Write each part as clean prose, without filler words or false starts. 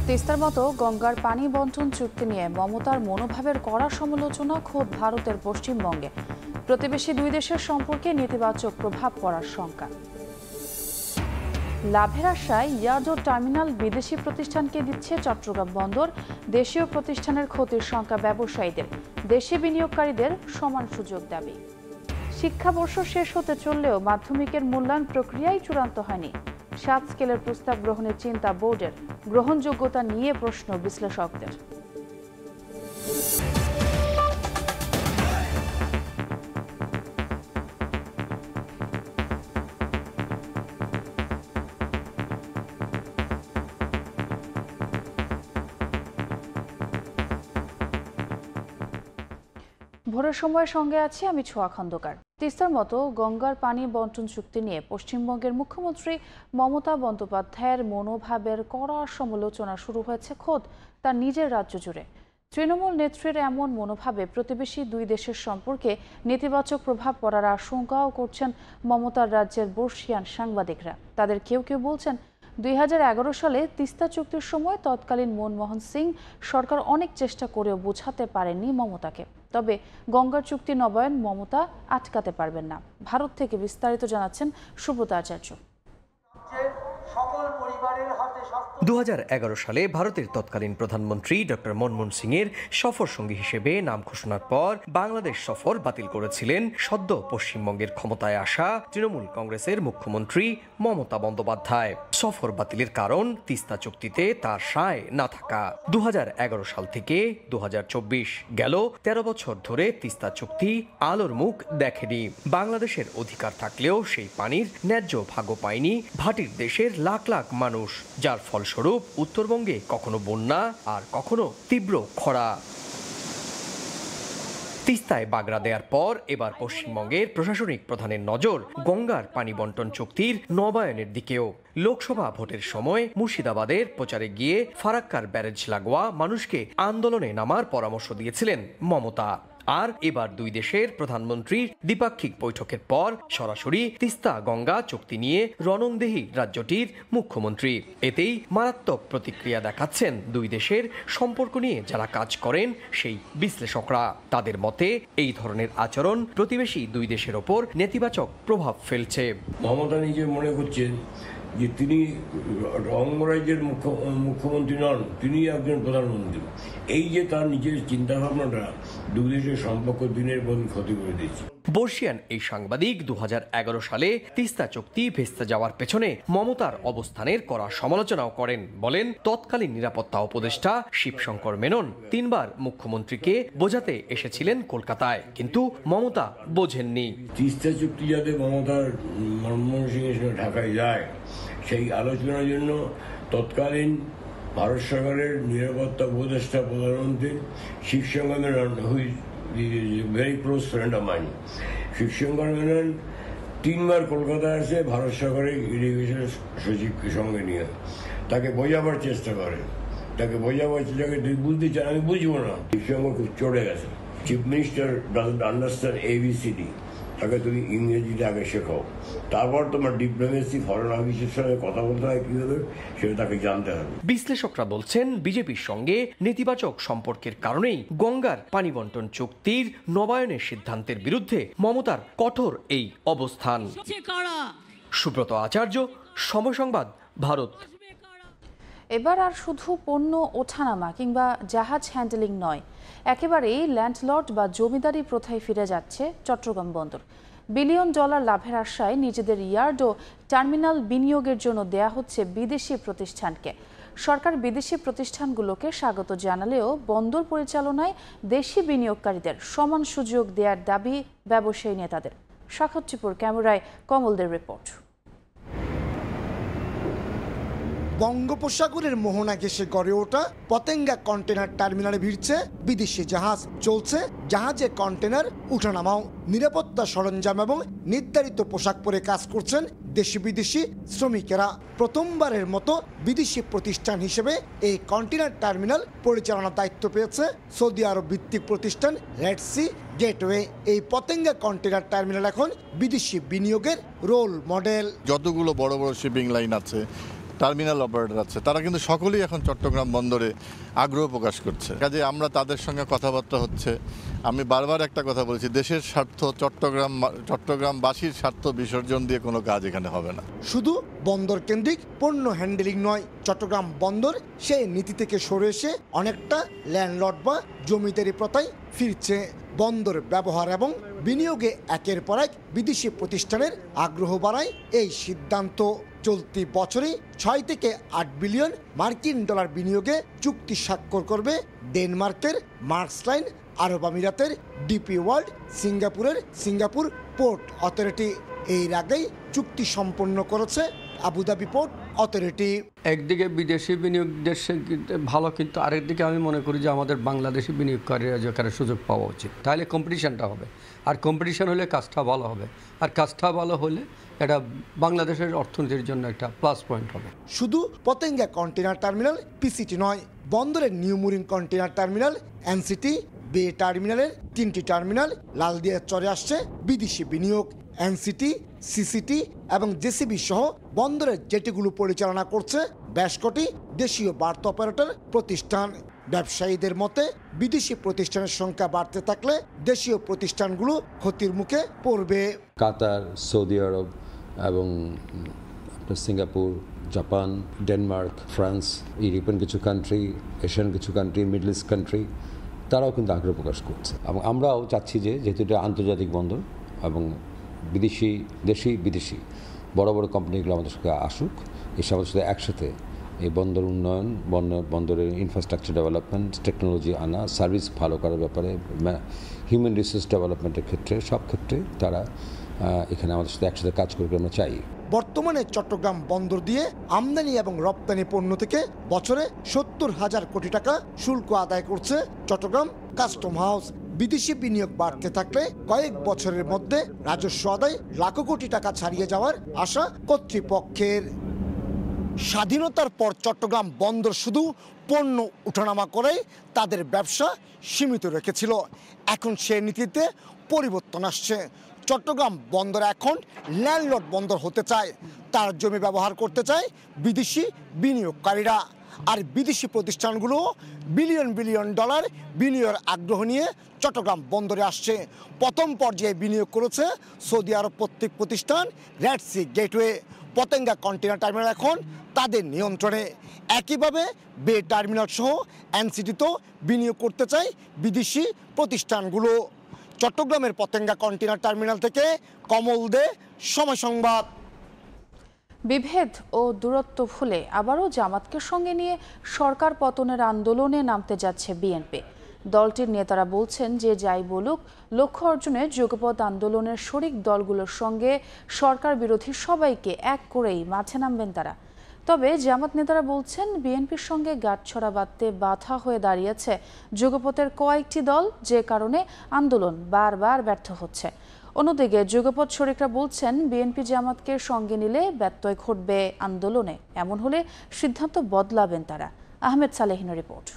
তিস্তার মতো গঙ্গার পানি বন্টন চুক্তি নিয়ে মমতার মনোভাবের কড়া সমালোচনা খোদ ভারতের পশ্চিমবঙ্গে। প্রতিবেশী দুই দেশের সম্পর্কে নেতিবাচক প্রভাব পড়ার শঙ্কা। লাভের আশায় ইয়ার্ডো টার্মিনাল বিদেশি প্রতিষ্ঠানকে দিচ্ছে চট্টগ্রাম বন্দর। দেশীয় প্রতিষ্ঠানের ক্ষতির শঙ্কা ব্যবসায়ীদের, দেশি বিনিয়োগকারীদের সমান সুযোগ দাবি। শিক্ষাবর্ষ শেষ হতে চললেও মাধ্যমিকের মূল্যায়ন প্রক্রিয়াই চূড়ান্ত হয়নি। 7 স্কেলের প্রস্তাব গ্রহণের চিন্তা বোর্ডের, গ্রহণযোগ্যতা নিয়ে প্রশ্ন বিশ্লেষকদের। ভোরের সময়ের সঙ্গে আছি আমি ছোয়া খন্দকার। তিস্তার মতো গঙ্গার পানি বন্টন চুক্তি নিয়ে পশ্চিমবঙ্গের মুখ্যমন্ত্রী মমতা বন্দ্যোপাধ্যায়ের মনোভাবের কড়া সমালোচনা শুরু হয়েছে খোদ তার নিজের রাজ্য জুড়ে। তৃণমূল নেত্রীর এমন মনোভাবে প্রতিবেশী দুই দেশের সম্পর্কে নেতিবাচক প্রভাব পড়ার আশঙ্কাও করছেন মমতার রাজ্যের বর্ষিয়ান সাংবাদিকরা। তাদের কেউ কেউ বলছেন 2011 সালে তিস্তা চুক্তির সময় তৎকালীন মনমোহন সিং সরকার অনেক চেষ্টা করেও বোঝাতে পারেননি মমতাকে। তবে গঙ্গার চুক্তি নবায়ন মমতা আটকাতে পারবেন না। ভারত থেকে বিস্তারিত জানাচ্ছেন সুব্রত আচার্য। 2011 সালে ভারতের তৎকালীন প্রধানমন্ত্রী ডক্টর মনমোহন সিং এর সফর সঙ্গী হিসেবে নাম ঘোষণার পর বাংলাদেশ সফর বাতিল করেছিলেন সদ্য পশ্চিমবঙ্গের ক্ষমতায় আসা তৃণমূল কংগ্রেসের মুখ্যমন্ত্রী মমতা বন্দ্যোপাধ্যায়। সফর বাতিলের কারণ তিস্তা চুক্তিতে তার সায় না থাকা। 2011 সাল থেকে 2024 গেল 13 বছর ধরে তিস্তা চুক্তি আলোর মুখ দেখেনি। বাংলাদেশের অধিকার থাকলেও সেই পানির ন্যায্য ভাগ্য পায়নি ভাটির দেশের লাখ লাখ মানুষ, যার ফলস্বরূপ উত্তরবঙ্গে কখনো বন্যা আর কখনো তীব্র খরা। তিস্তায় বাগড়া দেওয়ার পর এবার পশ্চিমবঙ্গের প্রশাসনিক প্রধানের নজর গঙ্গার পানি বন্টন চুক্তির নবায়নের দিকেও। লোকসভা ভোটের সময় মুর্শিদাবাদের প্রচারে গিয়ে ফারাক্কার ব্যারেজ লাগোয়া মানুষকে আন্দোলনে নামার পরামর্শ দিয়েছিলেন মমতা। আর এবার দুই দেশের প্রধানমন্ত্রীর দ্বিপাক্ষিক বৈঠকের পর সরাসরি তিস্তা গঙ্গা চুক্তি নিয়ে রণংদেহী রাজ্যটির মুখ্যমন্ত্রী। এতেই মারাত্মক প্রতিক্রিয়া দেখাচ্ছেন দুই দেশের সম্পর্ক নিয়ে যারা কাজ করেন সেই বিশ্লেষকরা। তাদের মতে এই ধরনের আচরণ প্রতিবেশী দুই দেশের ওপর নেতিবাচক প্রভাব ফেলছে। মমতা নিজে মনে করছেন যে তিনি অঙ্গরাজ্যের মুখ্যমন্ত্রী নন, তিনি একজন প্রধানমন্ত্রী। এই যে তার নিজের চিন্তাভাবনাটা দুই দেশের সম্পর্ক দিনের পর ক্ষতি করে দিচ্ছে। বর্ষিয়ান এই সাংবাদিক 2011 সালে তিস্তা চুক্তি ভেস্তে যাওয়ার পেছনে মমতার অবস্থানের কড়া সমালোচনাও করেন। বলেন তৎকালীন নিরাপত্তা উপদেষ্টা শিবশঙ্কর মেনন 3 বার মুখ্যমন্ত্রীকে বোঝাতে এসেছিলেন কলকাতায়, কিন্তু মমতা বোঝেননি। তিস্তা চুক্তি যাতে মমতার মনমোহন সিং এর সঙ্গে ঢাকায় যায় সেই আলোচনার জন্য তৎকালীন ভারত সরকারের নিরাপত্তা উপদেষ্টা প্রধানমন্ত্রী Shivshankar Menon, who's very close friend of mine, Shivshankar Menon 3 বার কলকাতায় আসে ভারত সরকারের ইরিগেশন সচিবকে সঙ্গে নিয়ে তাকে বোঝাবার চেষ্টা করে। তাকে বোঝাবার চেষ্টা করে তুই বুঝতে চান, আমি বুঝবো না। শিবশঙ্কর খুব চড়ে গেছে। Chief minister doesn't understand ABCD, তাকে তুমি ইংরেজিতে আগে শেখাও, তারপর তোমার ডিপ্লোমেসি ফরেন অফিসের সঙ্গে কথা বলতে হয় কিভাবে সেটা তাকে জানতে হবে। বিশ্লেষকরা বলছেন বিজেপির সঙ্গে নেতিবাচক সম্পর্কের কারণেই গঙ্গার পানি বন্টন চুক্তির নবায়নের সিদ্ধান্তের বিরুদ্ধে মমতার কঠোর এই অবস্থান। সুব্রত আচার্য, সময় সংবাদ, ভারত। এবার আর শুধু পণ্য ওঠানামা কিংবা জাহাজ হ্যান্ডেলিং নয়, একেবারেই ল্যান্ডলর্ড বা জমিদারি প্রথায় ফিরে যাচ্ছে চট্টগ্রাম বন্দর। বিলিয়ন ডলার লাভের আশায় নিজেদের ইয়ার্ড ও টার্মিনাল বিনিয়োগের জন্য দেয়া হচ্ছে বিদেশি প্রতিষ্ঠানকে। সরকার বিদেশি প্রতিষ্ঠানগুলোকে স্বাগত জানালেও বন্দর পরিচালনায় দেশি বিনিয়োগকারীদের সমান সুযোগ দেওয়ার দাবি ব্যবসায়ী নেতাদের। সাক্ষাৎপুর ক্যামেরায় কমলদের রিপোর্ট। বঙ্গোপসাগরের মোহনা ঘেঁষে গড়ে ওঠা পতেঙ্গা কন্টেনার টার্মিনালে ভিড়ছে বিদেশি জাহাজ। চলছে জাহাজে কন্টেনার উঠানামাও। নিরাপত্তা সরঞ্জাম এবং নির্ধারিত পোশাক পরে কাজ করছেন দেশি বিদেশি শ্রমিকেরা। প্রথমবারের মতো বিদেশি প্রতিষ্ঠান হিসেবে এই কন্টেনার টার্মিনাল পরিচালনার দায়িত্ব পেয়েছে সৌদি আরব ভিত্তিক প্রতিষ্ঠান রেড সি গেটওয়ে। এই পতেঙ্গা কন্টেনার টার্মিনাল এখন বিদেশি বিনিয়োগের রোল মডেল। যতগুলো বড় বড় শিপিং লাইন আছে টার্মিনাল অপারেটর আছে, তারা কিন্তু সকলেই এখন চট্টগ্রাম বন্দরে আগ্রহ প্রকাশ করছে। কাজে আমরা তাদের সঙ্গে কথাবার্তা হচ্ছে। আমি বারবার একটা কথা বলেছি, দেশের স্বার্থ, চট্টগ্রামবাসীর স্বার্থ বিসর্জন দিয়ে কোনো কাজ এখানে হবে না। শুধু বন্দর কেন্দ্রিক পণ্য হ্যান্ডেলিং নয়, চট্টগ্রাম বন্দর সেই নীতি থেকে সরে এসে অনেকটা ল্যান্ডলর্ড বা জমিদারি প্রথায় ফিরছে। বন্দর ব্যবহার এবং বিনিয়োগে একের পর এক বিদেশি প্রতিষ্ঠানের আগ্রহ বাড়ায় এই সিদ্ধান্ত। চলতি বছরেই 6 থেকে 8 বিলিয়ন মার্কিন ডলার বিনিয়োগে চুক্তি স্বাক্ষর করবে ডেনমার্কের মার্কসলাইন, আরব আমিরাতের ডিপি ওয়ার্ল্ড, সিঙ্গাপুরের সিঙ্গাপুর পোর্ট অথরিটি। এর আগেই চুক্তি সম্পন্ন করেছে আবুধাবি পোর্ট অথরিটি। একদিকে বিদেশি বিনিয়োগ দেশে ভালো, কিন্তু আরেকদিকে আমি মনে করি যে আমাদের বাংলাদেশি বিনিয়োগকারীরা যেখানে সুযোগ পাওয়া উচিত, তাহলে কম্পিটিশনটা হবে। আর কম্পিটিশন হলে কাজটা ভালো হবে, আর কাজটা ভালো হলে এটা বাংলাদেশের অর্থনীতির জন্য একটা প্লাস পয়েন্ট হবে। শুধু পতেঙ্গা কন্টেনার টার্মিনাল পিসিটি নয়, বন্দরের new mooring container terminal, NCT, বে টার্মিনালের 3টি টার্মিনাল, লালদিয়ার চরে আসছে বিদেশি বিনিয়োগ। এনসিটি, সিসিটি এবং জেসিবি সহ বন্দরের জেটিগুলো পরিচালনা করছে বেশ কটি দেশীয় বার্তা অপারেটর প্রতিষ্ঠান। ব্যবসায়ীদের মতে বিদেশি প্রতিষ্ঠানের সংখ্যা বাড়তে থাকলে দেশীয় প্রতিষ্ঠানগুলো ক্ষতির মুখে পড়বে। কাতার, সৌদি আরব এবং Singapore, Japan, Denmark, France, European কিছু কান্ট্রি, এশিয়ান কিছু কান্ট্রি, মিডল ইস্ট কান্ট্রি, তারাও কিন্তু আগ্রহ প্রকাশ করছে। এবং আমরাও চাচ্ছি যে যেহেতু এটা আন্তর্জাতিক বন্দর এবং দেশি বিদেশি বড় বড় কোম্পানিগুলো আমাদের সঙ্গে আসুক, এসে আমাদের সাথে একসাথে এই বন্দর উন্নয়ন, বন্দরের ইনফ্রাস্ট্রাকচার ডেভেলপমেন্ট, টেকনোলজি আনা, সার্ভিস ভালো করার ব্যাপারে, হিউম্যান রিসোর্স ডেভেলপমেন্টের ক্ষেত্রে, সব ক্ষেত্রে তারা এখানে আমাদের সাথে একসাথে কাজ করবে আমরা চাই। বর্তমানে চট্টগ্রাম বন্দর দিয়ে আমদানি এবং রপ্তানি পণ্য থেকে বছরে 70,000 কোটি টাকা শুল্ক আদায় করছে চট্টগ্রাম কাস্টম হাউস। বিদেশি বিনিয়োগ বাড়তে থাকলে কয়েক বছরের মধ্যে রাজস্ব আদায় লাখো কোটি টাকা ছাড়িয়ে যাওয়ার আশা কর্তৃপক্ষের। স্বাধীনতার পর চট্টগ্রাম বন্দর শুধু পণ্য ওঠানামা করে তাদের ব্যবসা সীমিত রেখেছিল। এখন সে নীতিতে পরিবর্তন আসছে। চট্টগ্রাম বন্দর এখন ল্যান্ডলর্ড বন্দর হতে চায়। তার জমি ব্যবহার করতে চায় বিদেশি বিনিয়োগকারীরা। আর বিদেশি প্রতিষ্ঠানগুলো বিলিয়ন বিলিয়ন ডলার বিনিয়োগের আগ্রহ নিয়ে চট্টগ্রাম বন্দরে আসছে। প্রথম পর্যায়ে বিনিয়োগ করেছে সৌদি আরব কর্তৃক প্রতিষ্ঠান Red Sea Gateway. Patenga container terminal এখন তাদের নিয়ন্ত্রণে। একইভাবে বে টার্মিনাল সহ এনসিটিতেও বিনিয়োগ করতে চায় বিদেশি প্রতিষ্ঠানগুলো। চট্টগ্রামের পতেঙ্গা কন্টেনার টার্মিনাল থেকে কমল দে, সময় সংবাদ। বিভেদ ও দূরত্ব ভুলে আবারও জামাতকে সঙ্গে নিয়ে সরকার পতনের আন্দোলনে নামতে যাচ্ছে বিএনপি। দলটির নেতারা বলছেন যে যাই বলুক, লক্ষ্য অর্জনে যুগপৎ আন্দোলনের শরিক দলগুলোর সঙ্গে সরকার বিরোধী সবাইকে এক করেই মাঠে নামবেন তারা। তবে জামাত নেতারা বলছেন বিএনপির সঙ্গে গাঁটছড়া বাঁধতে বাধা হয়ে দাঁড়িয়েছে যুগপথের কয়েকটি দল, যে কারণে আন্দোলন বারবার ব্যর্থ হচ্ছে। অন্যদিকে যুগপথ শরিকরা বলছেন বিএনপি জামাতকে সঙ্গে নিলে ব্যত্যয় ঘটবে আন্দোলনে, এমন হলে সিদ্ধান্ত বদলাবেন তারা। আহমেদ সালেহিনের রিপোর্ট।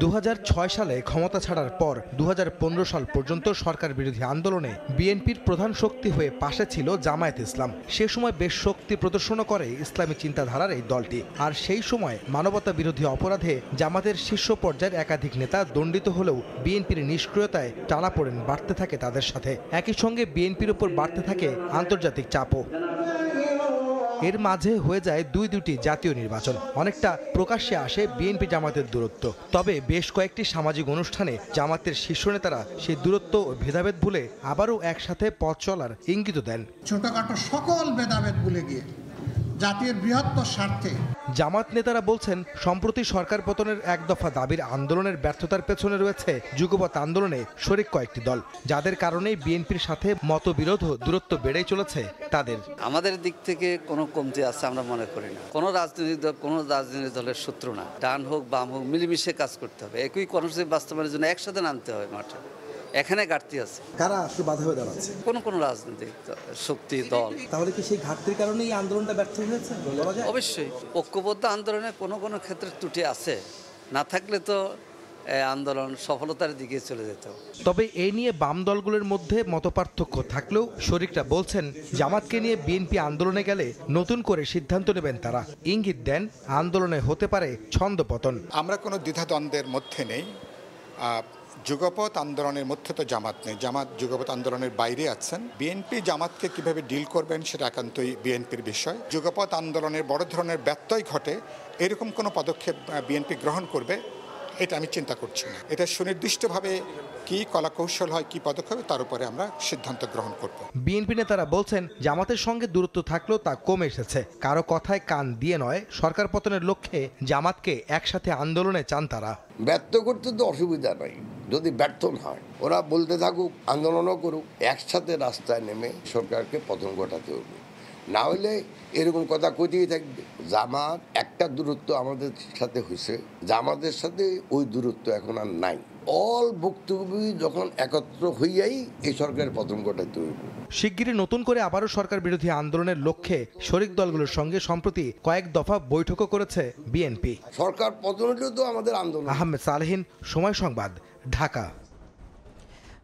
2006 সালে ক্ষমতা ছাড়ার পর 2015 সাল পর্যন্ত সরকার বিরোধী আন্দোলনে বিএনপির প্রধান শক্তি হয়ে পাশে ছিল জামায়াত ইসলাম। সে সময় বেশ শক্তি প্রদর্শন করে ইসলামী চিন্তাধারার এই দলটি। আর সেই সময় মানবতা বিরোধী অপরাধে জামাতের শীর্ষ পর্যায়ের একাধিক নেতা দণ্ডিত হলেও বিএনপির নিষ্ক্রিয়তায় টানাপোড়েন বাড়তে থাকে তাদের সাথে। একই সঙ্গে বিএনপির উপর বাড়তে থাকে আন্তর্জাতিক চাপও। এর মাঝে হয়ে যায় দুটি জাতীয় নির্বাচন। অনেকটা প্রকাশ্যে আসে বিএনপি জামাতের দূরত্ব। তবে বেশ কয়েকটি সামাজিক অনুষ্ঠানে জামাতের শীর্ষ নেতারা সেই দূরত্ব ও ভেদাভেদ ভুলে আবারও একসাথে পথ চলার ইঙ্গিত দেন। ছোটখাটো সকল ভেদাভেদ ভুলে গিয়ে জাতির বৃহত্তর স্বার্থে জামাত নেতারা বলছেন সম্প্রতি সরকার পতনের এক দফা দাবির আন্দোলনের ব্যর্থতার পেছনে রয়েছে যুগপৎ আন্দোলনে শরিক কয়েকটি দল, যাদের কারণেই বিএনপির সাথে মতবিরোধ ও দূরত্ব বেড়েই চলেছে তাদের। আমাদের দিক থেকে কোনো কমতি আছে আমরা মনে করি না। কোনো রাজনৈতিক দলের শত্রু না। ডান হোক বাম হোক মিলেমিশে কাজ করতে হবে। একই কর্মসূচি বাস্তবায়নের জন্য একসাথে নামতে হবে মাঠে। এখানে ঘাটতি আছে। কারা আসলে বাধা হয়ে দাঁড়াচ্ছে? কোনো রাজনৈতিক শক্তি দল। তাহলে কি সেই ঘাটতির কারণেই আন্দোলনটা ব্যর্থ হয়েছে? অবশ্যই ঐক্যবদ্ধ আন্দোলনে কোনো ক্ষেত্রে ত্রুটি আছে, না থাকলে তো আন্দোলন সফলতার দিকে চলে যেত। তবে এই নিয়ে বাম দলগুলোর মধ্যে মতপার্থক্য থাকলেও শরিকরা বলছেন জামাতকে নিয়ে বিএনপি আন্দোলনে গেলে নতুন করে সিদ্ধান্ত নেবেন তারা। ইঙ্গিত দেন আন্দোলনে হতে পারে ছন্দপতন। আমরা কোনো দ্বিধাদ্বন্দ্বের মধ্যে নেই। যুগপৎ আন্দোলনের মধ্যে তো জামাত নেই, জামাত যুগপৎ আন্দোলনের বাইরে আছেন। বিএনপি জামাতকে কিভাবে ডিল করবেন সেটা একান্তই বিএনপির বিষয়। যুগপৎ আন্দোলনের বড় ধরনের ব্যত্যয় ঘটে এরকম কোনো পদক্ষেপ বিএনপি গ্রহণ করবে এটা আমি চিন্তা করছি না। এটা সুনির্দিষ্টভাবে কি কলাকৌশল হয়, কি পদক্ষেপ, তার উপরে আমরা সিদ্ধান্ত গ্রহণ করব। বিএনপি নেতারা বলছেন জামাতের সঙ্গে দূরত্ব থাকলেও তা কমে এসেছে। কারো কথায় কান দিয়ে নয়, সরকার পতনের লক্ষ্যে জামাতকে একসাথে আন্দোলনে চান তারা। ব্যর্থ করতে তো অসুবিধা নাই, যদি ব্যর্থ হয় ওরা বলতে থাকুক, আন্দোলনও করুক, একসাথে রাস্তায় নেমে সরকারকে পতন ঘটাতে হবে। না হলে এরকম কথা কইতেই থাকবে। জামাত একটা দূরত্ব আমাদের সাথে হয়েছে, জামাতের সাথে ওই দূরত্ব এখন আর নাই। অল ভুক্তভোগী যখন একত্র হইয়াই এই সরকারের পতন ঘটাতে হইব। শিগগিরই নতুন করে আবারও সরকার বিরোধী আন্দোলনের লক্ষ্যে শরিক দলগুলোর সঙ্গে সম্প্রতি কয়েক দফা বৈঠকও করেছে বিএনপি। সরকার পতন হলেও তো আমাদের আন্দোলন। আহমেদ সালেহীন, সময় সংবাদ, ঢাকা।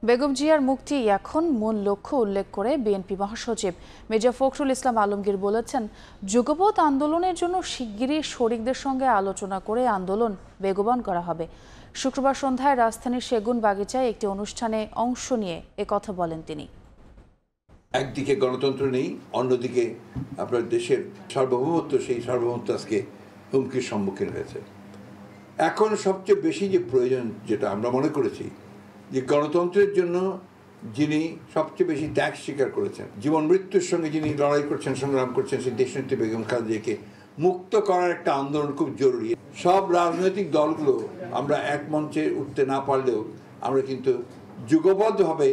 বেগম জিয়ার মুক্তি এখন মূল লক্ষ্য উল্লেখ করে বিএনপি মহাসচিব মির্জা ফখরুল ইসলাম আলমগীর বলেছেন, যুগপৎ আন্দোলনের জন্য শিগগিরই শরিকদের সঙ্গে আলোচনা করে আন্দোলন বেগবান করা হবে। শুক্রবার সন্ধ্যায় রাজধানীর সেগুন বাগিচায় একটি অনুষ্ঠানে অংশ নিয়ে একথা বলেন তিনি। একদিকে গণতন্ত্র নেই, অন্যদিকে আপনার দেশের সার্বভৌমত্ব, সেই সার্বভৌমত্ব আজকে হুমকির সম্মুখীন হয়েছে। এখন সবচেয়ে বেশি যে প্রয়োজন, যেটা আমরা মনে করেছি, যে গণতন্ত্রের জন্য যিনি সবচেয়ে বেশি ত্যাগ স্বীকার করেছেন, জীবন মৃত্যুর সঙ্গে যিনি লড়াই করছেন, সংগ্রাম করছেন, সেই দেশনেত্রী বেগম খালেদা জিয়াকে মুক্ত করার একটা আন্দোলন খুব জরুরি। সব রাজনৈতিক দলগুলো আমরা এক মঞ্চে উঠতে না পারলেও আমরা কিন্তু যুগবদ্ধভাবে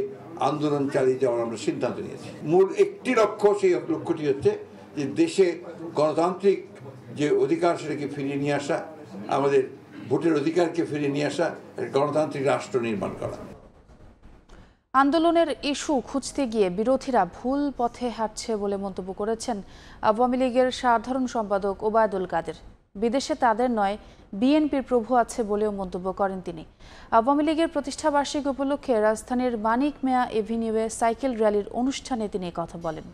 আন্দোলন চালিয়ে যাওয়ার আমরা সিদ্ধান্ত নিয়েছি। মূল একটি লক্ষ্য, সেই লক্ষ্যটি হচ্ছে যে দেশে গণতান্ত্রিক যে অধিকার সেটাকে ফিরিয়ে নিয়ে আসা, আমাদের ভোটের অধিকারকে ফিরিয়ে নিয়ে আসা, গণতান্ত্রিক রাষ্ট্র নির্মাণ করা। আন্দোলনের ইস্যু খুঁজতে গিয়ে বিরোধীরা ভুল পথে হাঁটছে বলে মন্তব্য করেছেন আওয়ামী লীগের সাধারণ সম্পাদক ওবায়দুল কাদের। বিদেশে তাদের নয়, বিএনপির প্রভু আছে বলেও মন্তব্য করেন তিনি। আওয়ামী লীগের প্রতিষ্ঠাবার্ষিকী উপলক্ষে রাজধানীর মানিক মিয়া এভিনিউয়ে সাইকেল র্যালির অনুষ্ঠানে তিনি কথা বলেন।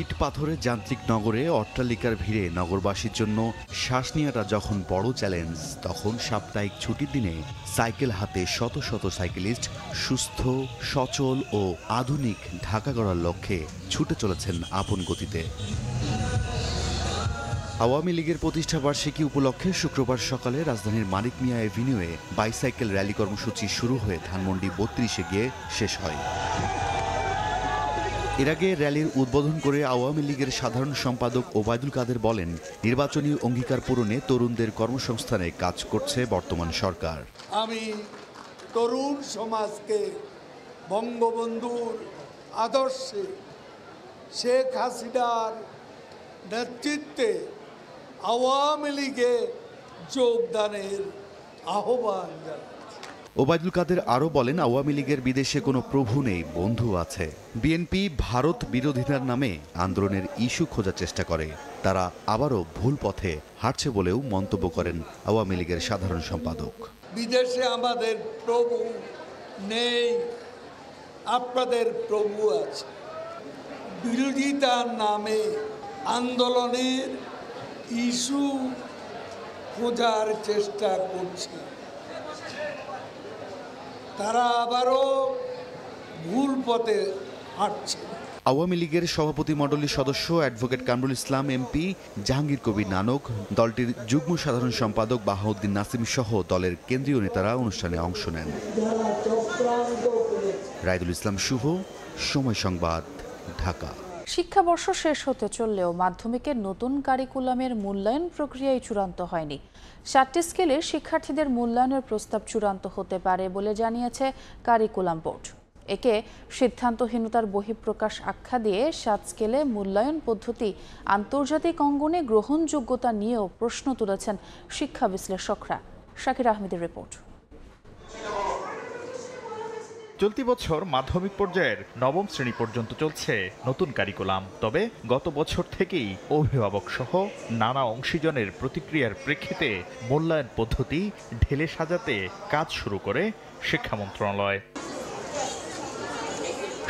ইট পাথরের যান্ত্রিক নগরে অট্টালিকার ভিড়ে নগরবাসীর জন্য শ্বাস নেওয়াটা যখন বড় চ্যালেঞ্জ, তখন সাপ্তাহিক ছুটির দিনে সাইকেল হাতে শত শত সাইকেলিস্ট সুস্থ, সচল ও আধুনিক ঢাকা গড়ার লক্ষ্যে ছুটে চলেছেন আপন গতিতে। আওয়ামী লীগের প্রতিষ্ঠাবার্ষিকী উপলক্ষে শুক্রবার সকালে রাজধানীর মানিক মিয়া এভিনিউয়ে বাইসাইকেল র্যালি কর্মসূচি শুরু হয়ে ধানমন্ডি 32-এ গিয়ে শেষ হয়। এর আগে র্যালির উদ্বোধন করে আওয়ামী লীগের সাধারণ সম্পাদক ওবায়দুল কাদের বলেন, নির্বাচনী অঙ্গীকার পূরণে তরুণদের কর্মসংস্থানে কাজ করছে বর্তমান সরকার। আমি তরুণ সমাজকে বঙ্গবন্ধুর আদর্শে, শেখ হাসিনার নেতৃত্বে আওয়ামী লীগে যোগদানের আহ্বান জানাই। ওবায়দুল কাদের আরও বলেন, আওয়ামী লীগের বিদেশে কোনো প্রভু নেই, বন্ধু আছে। বিএনপি ভারত বিরোধিতার নামে আন্দোলনের ইস্যু খোঁজার চেষ্টা করে, তারা আবারও ভুল পথে হাঁটছে বলেও মন্তব্য করেন আওয়ামী লীগের সাধারণ সম্পাদক। বিদেশে আমাদের প্রভু নেই, আপনাদের প্রভু আছে। বিরোধিতার নামে আন্দোলনের ইস্যু খোঁজার চেষ্টা করছে, তারা আবারও ভুল পথে হাঁটছে। আওয়ামী লীগের সভাপতি মণ্ডলীর সদস্য অ্যাডভোকেট কামরুল ইসলাম এমপি, জাহাঙ্গীর কবির নানক, দলটির যুগ্ম সাধারণ সম্পাদক বাহাউদ্দিন নাসিম সহ দলের কেন্দ্রীয় নেতারা অনুষ্ঠানে অংশ নেন। রাইদুল ইসলাম শুভ, সময় সংবাদ, ঢাকা। শিক্ষাবর্ষ শেষ হতে চললেও মাধ্যমিকের নতুন কারিকুলামের মূল্যায়ন প্রক্রিয়ায় চূড়ান্ত হয়নি। 7টি স্কেলে শিক্ষার্থীদের মূল্যায়নের প্রস্তাব চূড়ান্ত হতে পারে বলে জানিয়েছে কারিকুলাম বোর্ড। একে সিদ্ধান্তহীনতার বহিঃপ্রকাশ আখ্যা দিয়ে 7 স্কেলে মূল্যায়ন পদ্ধতি আন্তর্জাতিক অঙ্গনে গ্রহণযোগ্যতা নিয়েও প্রশ্ন তুলেছেন শিক্ষা বিশ্লেষকরা। শাকির আহমেদের রিপোর্ট। চলতি বছর মাধ্যমিক পর্যায়ের নবম শ্রেণী পর্যন্ত চলছে নতুন কারিকুলাম। তবে গত বছর থেকেই অভিভাবক সহ নানা অংশীজনের প্রতিক্রিয়ার প্রেক্ষিতে মূল্যায়ন পদ্ধতি ঢেলে সাজাতে কাজ শুরু করে শিক্ষা মন্ত্রণালয়।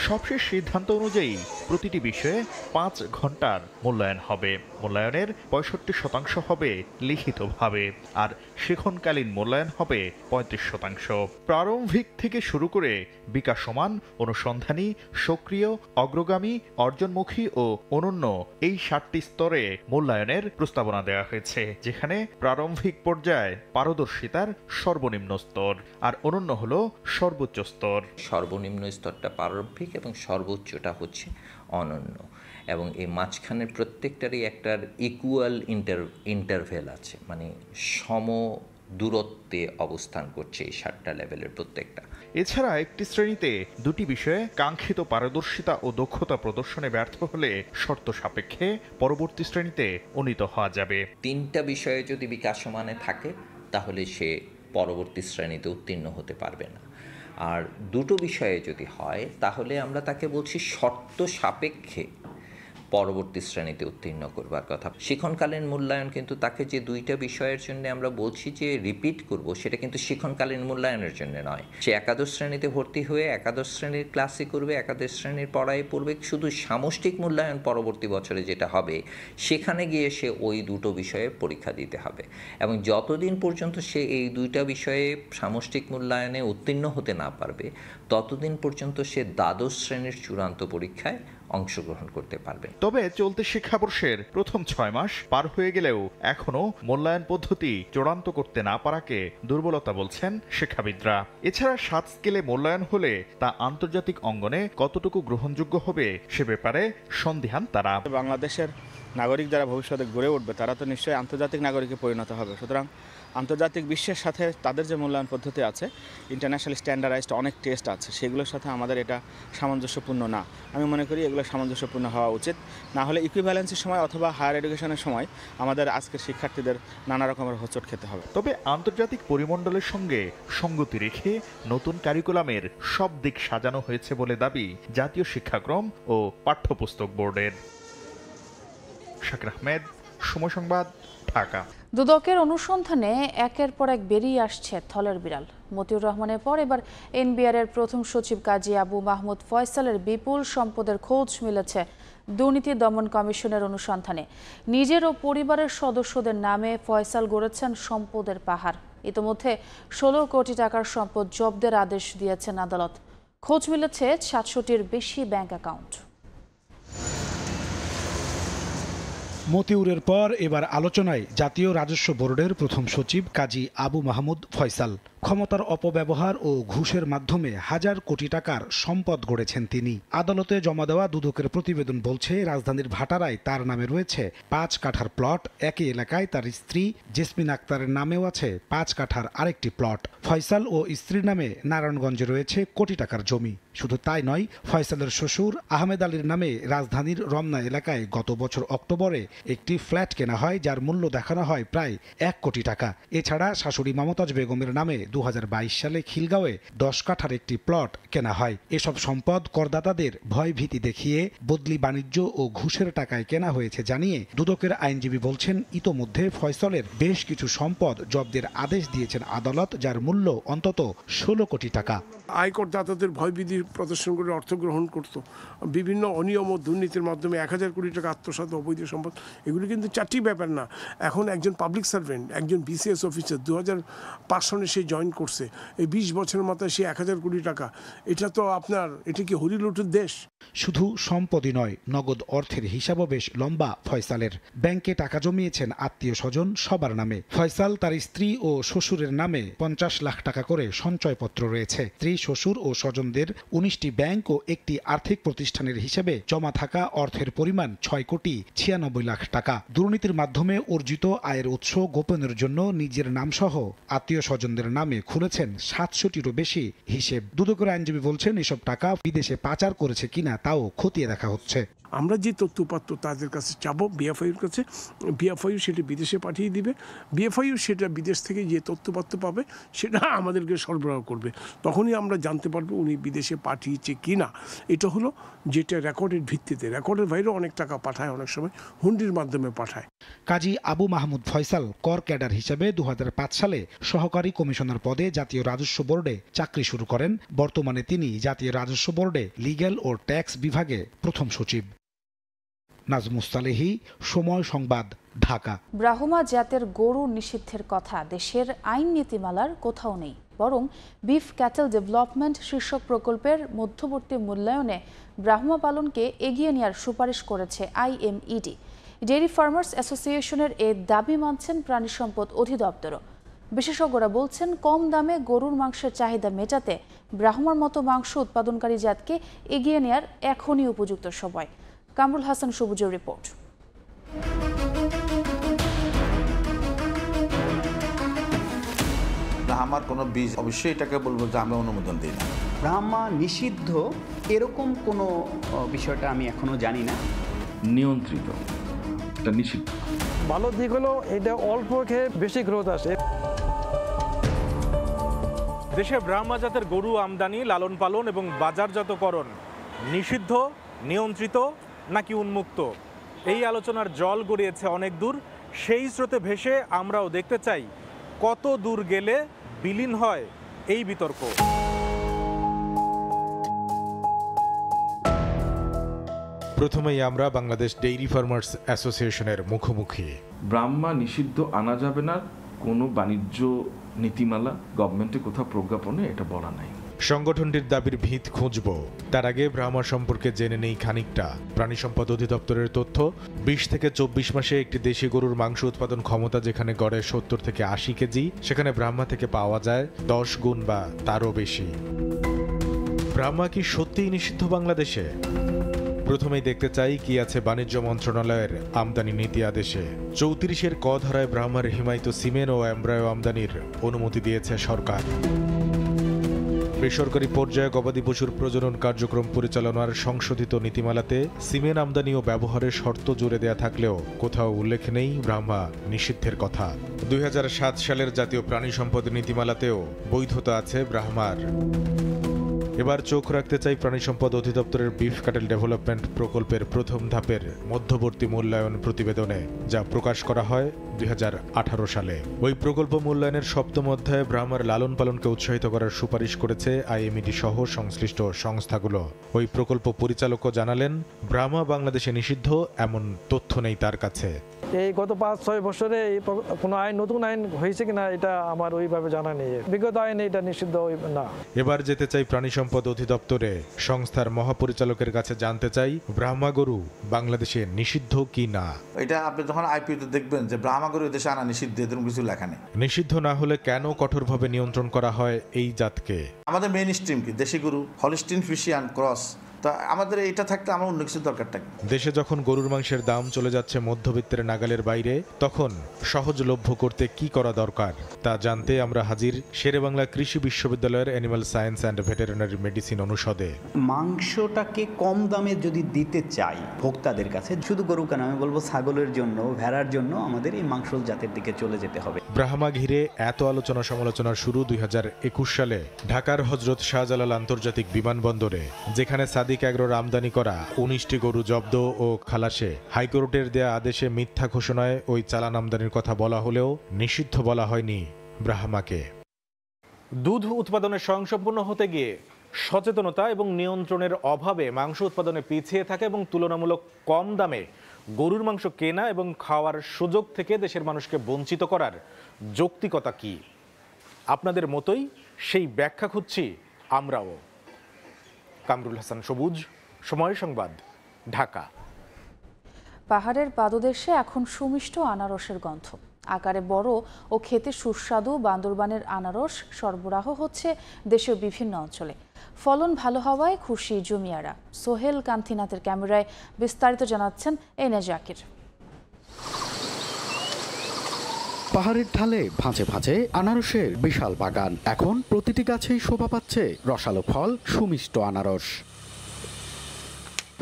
সবশেষ সিদ্ধান্ত অনুযায়ী প্রতিটি বিষয়ে 5 ঘন্টার মূল্যায়ন হবে। মূল্যায়নের 65% হবে লিখিতভাবে, আর শেখনকালীন মূল্যায়ন হবে 35%। প্রারম্ভিক থেকে শুরু করে বিকাশমান, অনুসন্ধানী, সক্রিয়, অগ্রগামী, অর্জনমুখী ও অনন্য এই 7টি স্তরে মূল্যায়নের প্রস্তাবনা দেওয়া হয়েছে, যেখানে প্রারম্ভিক পর্যায়ে পারদর্শিতার সর্বনিম্ন স্তর আর অনন্য হলো সর্বোচ্চ স্তর। সর্বনিম্ন স্তরটা প্রারম্ভিক এবং সর্বোচ্চটা হচ্ছে অনন্য, এবং এই মাঝখানের প্রত্যেকটারই একটার ইকুয়াল ইন্টারভেল আছে, মানে সম দূরত্বে অবস্থান করছে এই 7টা লেভেলের প্রত্যেকটা। এছাড়া একটি শ্রেণীতে 2টি বিষয়ে কাঙ্ক্ষিত পারদর্শিতা ও দক্ষতা প্রদর্শনে ব্যর্থ হলে শর্ত সাপেক্ষে পরবর্তী শ্রেণীতে উন্নীত হওয়া যাবে। 3টা বিষয়ে যদি বিকাশমানে থাকে তাহলে সে পরবর্তী শ্রেণীতে উত্তীর্ণ হতে পারবে না, আর 2টো বিষয়ে যদি হয় তাহলে আমরা তাকে বলছি শর্ত সাপেক্ষে পরবর্তী শ্রেণীতে উত্তীর্ণ করবার কথা। শিক্ষণকালীন মূল্যায়ন কিন্তু তাকে যে 2টা বিষয়ের জন্য আমরা বলছি যে রিপিট করব, সেটা কিন্তু শিক্ষণকালীন মূল্যায়নের জন্য নয়। সে একাদশ শ্রেণীতে ভর্তি হয়ে একাদশ শ্রেণীর ক্লাসে করবে, একাদশ শ্রেণীর পড়ায় পড়বে, শুধু সামষ্টিক মূল্যায়ন পরবর্তী বছরে যেটা হবে সেখানে গিয়ে সে ওই 2টো বিষয়ে পরীক্ষা দিতে হবে, এবং যতদিন পর্যন্ত সে এই 2টা বিষয়ে সামষ্টিক মূল্যায়নে উত্তীর্ণ হতে না পারবে ততদিন পর্যন্ত সে দ্বাদশ শ্রেণীর চূড়ান্ত পরীক্ষায় অংশগ্রহণ করতে পারবে। তবে চলতি শিক্ষাবর্ষের প্রথম 6 মাস পার হয়ে গেলেও এখনো মূল্যায়ন পদ্ধতি চূড়ান্ত করতে না পারাকে দুর্বলতা বলছেন শিক্ষাবিদরা। এছাড়া 7 স্কেলে মূল্যায়ন হলে তা আন্তর্জাতিক অঙ্গনে কতটুকু গ্রহণযোগ্য হবে সে ব্যাপারে সন্দিহান তারা। বাংলাদেশের নাগরিক যারা ভবিষ্যতে গড়ে উঠবে তারা তো নিশ্চয়ই আন্তর্জাতিক নাগরিকে পরিণত হবে, সুতরাং আন্তর্জাতিক বিশ্বের সাথে তাদের যে মূল্যায়ন পদ্ধতি আছে, ইন্টারন্যাশনাল স্ট্যান্ডার্ডাইজড অনেক টেস্ট আছে, সেগুলোর সাথে আমাদের এটা সামঞ্জস্যপূর্ণ না। আমি মনে করি এগুলো সামঞ্জস্যপূর্ণ হওয়া উচিত, না হলে ইকুইভ্যালেন্সির সময় অথবা হায়ার এডুকেশনের সময় আমাদের আজকের শিক্ষার্থীদের নানা রকমের হোঁচট খেতে হবে। তবে আন্তর্জাতিক পরিমণ্ডলের সঙ্গে সঙ্গতি রেখে নতুন কারিকুলামের সব দিক সাজানো হয়েছে বলে দাবি জাতীয় শিক্ষাক্রম ও পাঠ্যপুস্তক বোর্ডের। শাকির আহমেদ, সময় সংবাদ, ঢাকা। দুদকের অনুসন্ধানে একের পর এক বেরিয়ে আসছে থলের বিড়াল। মতিউর রহমানের পর এবার এনবিআর এর প্রথম সচিব কাজী আবু মাহমুদ ফয়সালের বিপুল সম্পদের খোঁজ মিলেছে দুর্নীতি দমন কমিশনের অনুসন্ধানে। নিজের ও পরিবারের সদস্যদের নামে ফয়সাল গড়েছেন সম্পদের পাহাড়। ইতোমধ্যে 16 কোটি টাকার সম্পদ জব্দের আদেশ দিয়েছেন আদালত। খোঁজ মিলেছে 700টির বেশি ব্যাংক অ্যাকাউন্ট। মতিউরের পর এবার আলোচনায় জাতীয় রাজস্ব বোর্ডের প্রথম সচিব কাজী আবু মাহমুদ ফয়সাল। ক্ষমতার অপব্যবহার ও ঘুষের মাধ্যমে হাজার কোটি টাকার সম্পদ গড়েছেন তিনি। আদালতে জমা দেওয়া দুদকের প্রতিবেদন বলছে, রাজধানীর ভাটারায় তার নামে রয়েছে 5 কাঠার প্লট। একই এলাকায় তার স্ত্রী জেসমিন আক্তারের নামেও আছে 5 কাঠার আরেকটি প্লট। ফয়সাল ও স্ত্রীর নামে নারায়ণগঞ্জে রয়েছে কোটি টাকার জমি। শুধু তাই নয়, ফয়সালের শ্বশুর আহমেদ আলীর নামে রাজধানীর রমনা এলাকায় গত বছর অক্টোবরে একটি ফ্ল্যাট কেনা হয়, যার মূল্য দেখানো হয় প্রায় 1 কোটি টাকা। এছাড়া শাশুড়ি মমতাজ বেগমের নামে 2022 সালে খিলগাঁওয়ে 10 কাঠার একটি প্লট কেনা হয়। এসব সম্পদ করদাতাদের ভয়ভীতি দেখিয়ে বদলি বাণিজ্য ও ঘুষের টাকায় কেনা হয়েছে জানিয়ে দুদকের আইনজীবী বলছেন, ইতোমধ্যে ফয়সালের বেশ কিছু সম্পদ জব্দের আদেশ দিয়েছেন আদালত, যার মূল্য অন্তত 16 কোটি টাকা। আয়করদাতাদের ভয়ভীতি প্রদর্শন করে অর্থ গ্রহণ করত, বিভিন্ন অনিয়ম ও দুর্নীতির মাধ্যমে 1000 কোটি টাকা আত্মসাৎ, অবৈধ সম্পদ, এগুলি কিন্তু 4টি ব্যাপার না। এখন একজন পাবলিক সার্ভেন্ট, একজন বিসিএস অফিসার 2005 সনে সে জয়েন করছে, এই 20 বছরের মাথায় সে 1000 কোটি টাকা, এটা তো এটা কি হরিলুটের দেশ? শুধু সম্পদই নয়, নগদ অর্থের হিসাবও বেশ লম্বা ফয়সালের। ব্যাংকে টাকা জমিয়েছেন আত্মীয় স্বজন সবার নামে। ফয়সাল তার স্ত্রী ও শ্বশুরের নামে 50 লাখ টাকা করে সঞ্চয়পত্র রয়েছে। স্ত্রী, শ্বশুর ও স্বজনদের 19টি ব্যাংক ও একটি আর্থিক প্রতিষ্ঠানের হিসেবে জমা থাকা অর্থের পরিমাণ 6 কোটি 96 লাখ টাকা। দুর্নীতির মাধ্যমে অর্জিত আয়ের উৎস গোপনের জন্য নিজের নামসহ আত্মীয় স্বজনদের নামে খুলেছেন 700টিরও বেশি হিসেব। দুদকের আইনজীবী বলছেন, এসব টাকা বিদেশে পাচার করেছে কিনা তাও খতিয়ে দেখা হচ্ছে। আমরা যে তথ্যপাত্র তাদের কাছে চাবো বিএফআইউর কাছে, বিএফআইউ সেটা বিদেশে পাঠিয়ে দিবে, বিএফআইউ সেটা বিদেশ থেকে যে তথ্যপাত্র পাবে সেটা আমাদেরকে সরবরাহ করবে। তখনই আমরা জানতে পারবো উনি বিদেশে পাঠিয়েছে কি না। এটা হলো যেটা রেকর্ডের ভিত্তিতে, রেকর্ডের বাইরেও অনেক টাকা পাঠায়, অনেক সময় হুন্ডির মাধ্যমে পাঠায়। কাজী আবু মাহমুদ ফয়সাল কর ক্যাডার হিসেবে 2005 সালে সহকারী কমিশনার পদে জাতীয় রাজস্ব বোর্ডে চাকরি শুরু করেন। বর্তমানে তিনি জাতীয় রাজস্ব বোর্ডে লিগ্যাল ও ট্যাক্স বিভাগে প্রথম সচিব। নাজমুস্তালেহি, সময় সংবাদ, ঢাকা। ব্রাহ্মা জাতের গরু নিষিদ্ধের কথা দেশের আইন নীতিমালার কোথাও নেই, বরং বিফ ক্যাটেল ডেভেলপমেন্ট শীর্ষক প্রকল্পের মধ্যবর্তী মূল্যায়নে ব্রাহ্মা পালনকে এগিয়ে নেওয়ার সুপারিশ করেছে IMED। ডেইরি ফার্মার্স অ্যাসোসিয়েশনের এ দাবি মানছেন প্রাণী সম্পদ অধিদপ্তরও। বিশেষজ্ঞরা বলছেন, কম দামে গরুর মাংসের চাহিদা মেটাতে ব্রাহ্মার মতো মাংস উৎপাদনকারী জাতকে এগিয়ে নেওয়ার এখনই উপযুক্ত সময়। কামরুল হাসান সবুজের রিপোর্ট। ব্রাহ্মার কোনো বীজ অবশ্যই এটাকে বলবো যে আমি অনুমোদন দিই না। ব্রাহ্মা নিষিদ্ধ এরকম কোনো বিষয়টা আমি এখনো জানি না। নিয়ন্ত্রিত, এটা নিষিদ্ধ। ভালো দিক হলো এটা অল্প খেয়ে বেশি গ্রোথ আসে। দেশে ব্রাহ্মা জাতের গরু আমদানি, লালন পালন এবং বাজারজাতকরণ নিষিদ্ধ, নিয়ন্ত্রিত নাকি উন্মুক্ত, এই আলোচনার জল গড়িয়েছে অনেক দূর। সেই স্রোতে ভেসে আমরাও দেখতে চাই কত দূর গেলে বিলীন হয় এই বিতর্ক। প্রথমেই আমরা বাংলাদেশ ডেইরি ফার্মার্স অ্যাসোসিয়েশনের মুখোমুখি। ব্রাহ্মা নিষিদ্ধ আনা যাবে না, কোনো বাণিজ্য নীতিমালা গভর্নমেন্টের কোথাও প্রজ্ঞাপনে এটা বলা নাই। সংগঠনটির দাবির ভিত খুঁজব, তার আগে ব্রাহ্মা সম্পর্কে জেনে নেই খানিকটা। প্রাণী সম্পদ অধিদপ্তরের তথ্য, 20 থেকে 24 মাসে একটি দেশি গরুর মাংস উৎপাদন ক্ষমতা যেখানে গড়ে 70 থেকে 80 কেজি, সেখানে ব্রাহ্মা থেকে পাওয়া যায় 10 গুণ বা তারও বেশি। ব্রাহ্মা কি সত্যিই নিষিদ্ধ বাংলাদেশে? প্রথমেই দেখতে চাই কি আছে বাণিজ্য মন্ত্রণালয়ের আমদানি নীতি আদেশে। 34-এর ক ধারায় ব্রাহ্মার হিমায়িত সিমেন ও এমব্রায়ো আমদানির অনুমতি দিয়েছে সরকার। বেসরকারি পর্যায়ে গবাদি পশুর প্রজনন কার্যক্রম পরিচালনার সংশোধিত নীতিমালাতে সিমেন আমদানি ও ব্যবহারের শর্ত জুড়ে দেয়া থাকলেও কোথাও উল্লেখ নেই ব্রাহ্মা নিষিদ্ধের কথা। 2007 সালের জাতীয় প্রাণী সম্পদ নীতিমালাতেও বৈধতা আছে ব্রাহ্মার। এবার চোখ রাখতে চাই প্রাণী সম্পদ অধিদপ্তরের বিফ ক্যাটেল ডেভেলপমেন্ট প্রকল্পের প্রথম ধাপের মধ্যবর্তী মূল্যায়ন প্রতিবেদনে, যা প্রকাশ করা হয় 2018 সালে। ওই প্রকল্প মূল্যায়নের 7ম অধ্যায়ে ব্রাহ্মার লালন পালনকে উৎসাহিত করার সুপারিশ করেছে IMED সহ সংশ্লিষ্ট সংস্থাগুলো। ওই প্রকল্প পরিচালকও জানালেন, ব্রাহ্মা বাংলাদেশে নিষিদ্ধ এমন তথ্য নেই তার কাছে। এই গত 5-6 বছরে কোনো আইন, নতুন আইন হয়েছে কিনা এটা আমার ওইভাবে জানা নেই। বিগত আইনে এটা নিষিদ্ধ না। এবার যেতে চাই প্রাণী সম্পদ অধিদপ্তরে, সংস্থার মহাপরিচালকের কাছে জানতে চাই ব্রাহ্মা গরু বাংলাদেশে নিষিদ্ধ কি না। এটা আপনি যখন আইপিওতে দেখবেন যে ব্রাহ্মা গরু দেশে আনা নিষিদ্ধ, এরকম কিছু লেখা নেই। নিষিদ্ধ না হলে কেন কঠোরভাবে নিয়ন্ত্রণ করা হয় এই জাতকে? আমাদের মেইন স্ট্রিম কি দেশি গরু, হলস্টিন ফ্রিশিয়ান ক্রস। তা আমাদের এটা থাকতে আমার অন্য কিছু দরকারটা কি? দেশে যখন গরুর মাংসের দাম চলে যাচ্ছে মধ্যবিত্তের নাগালের বাইরে, তখন সহজলভ্য করতে কি করা দরকার তা জানতে আমরা হাজির শেরেবাংলা কৃষি বিশ্ববিদ্যালয়ের animal science and veterinary medicine অনুষদে। মাংসটাকে কম দামে যদি দিতে চাই ভোক্তাদের কাছে, শুধু গরু কেন, আমি বলবো ছাগলের জন্য, ভেড়ার জন্য আমাদের এই মাংস জাতের দিকে চলে যেতে হবে। ব্রাহ্মা ঘিরে এত আলোচনা সমালোচনা শুরু 2021 সালে ঢাকার হযরত শাহজালাল আন্তর্জাতিক বিমানবন্দরে, যেখানে সাদিক এগ্রোর আমদানি করা 19টি গরু জব্দ ও খালাসে হাইকোর্টের দেয়া আদেশে মিথ্যা ঘোষণায় ওই চালান আমদানির কথা বলা হলেও নিষিদ্ধ বলা হয়নি ব্রাহ্মাকে। দুধ উৎপাদনে স্বয়ংসম্পূর্ণ হতে গিয়ে সচেতনতা এবং নিয়ন্ত্রণের অভাবে মাংস উৎপাদনে পিছিয়ে থাকে এবং তুলনামূলক কম দামে গরুর মাংস কেনা এবং খাওয়ার সুযোগ থেকে দেশের মানুষকে বঞ্চিত করার যৌক্তিকতা কি? আপনাদের মতোই সেই ব্যাখ্যা খুঁজছি আমরাও। কামরুল হাসান সবুজ, সময় সংবাদ, ঢাকা। পাহাড়ের পাদদেশে এখন সুমিষ্ট আনারসের গন্ধ। আকারে বড় ও খেতে সুস্বাদু বান্দরবানের আনারস সরবরাহ হচ্ছে দেশের বিভিন্ন অঞ্চলে। ফলন ভালো হওয়ায় খুশি জমিয়ারা। সোহেল কান্তিনাথের ক্যামেরায় বিস্তারিত জানাচ্ছেন এনে জাকির। পাহাড়ের ঢালে ভাঁজে ভাঁজে আনারসের বিশাল বাগান। এখন প্রতিটি গাছেই শোভা পাচ্ছে রসালো ফল, সুমিষ্ট আনারস।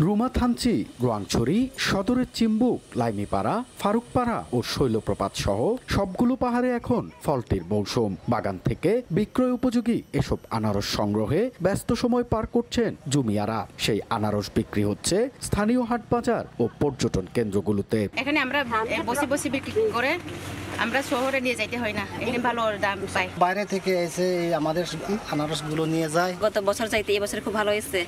রুমা থানচি, রোয়াংছড়ি, সদরের চিম্বুক, লাইমিপাড়া, ফারুকপাড়া ও শৈলপ্রপাত সহ সবগুলো পাহাড়ে এখন ফলটির মৌসুম। বাগান থেকে বিক্রয় উপযোগী এসব আনারস সংগ্রহে ব্যস্ত সময় পার করছেন জুমিয়ারা। সেই আনারস বিক্রি হচ্ছে স্থানীয় হাট বাজার ও পর্যটন কেন্দ্রগুলোতে। এখানে আমরা বসে বসে বিক্রি করে আমরা শহরে নিয়ে যাইতে হয় না, এখানে ভালো দাম পাই। বাইরে থেকে এসে আমাদের আনারসগুলো নিয়ে যায়। গত বছর চাইতে এবছর খুব ভালো হয়েছে,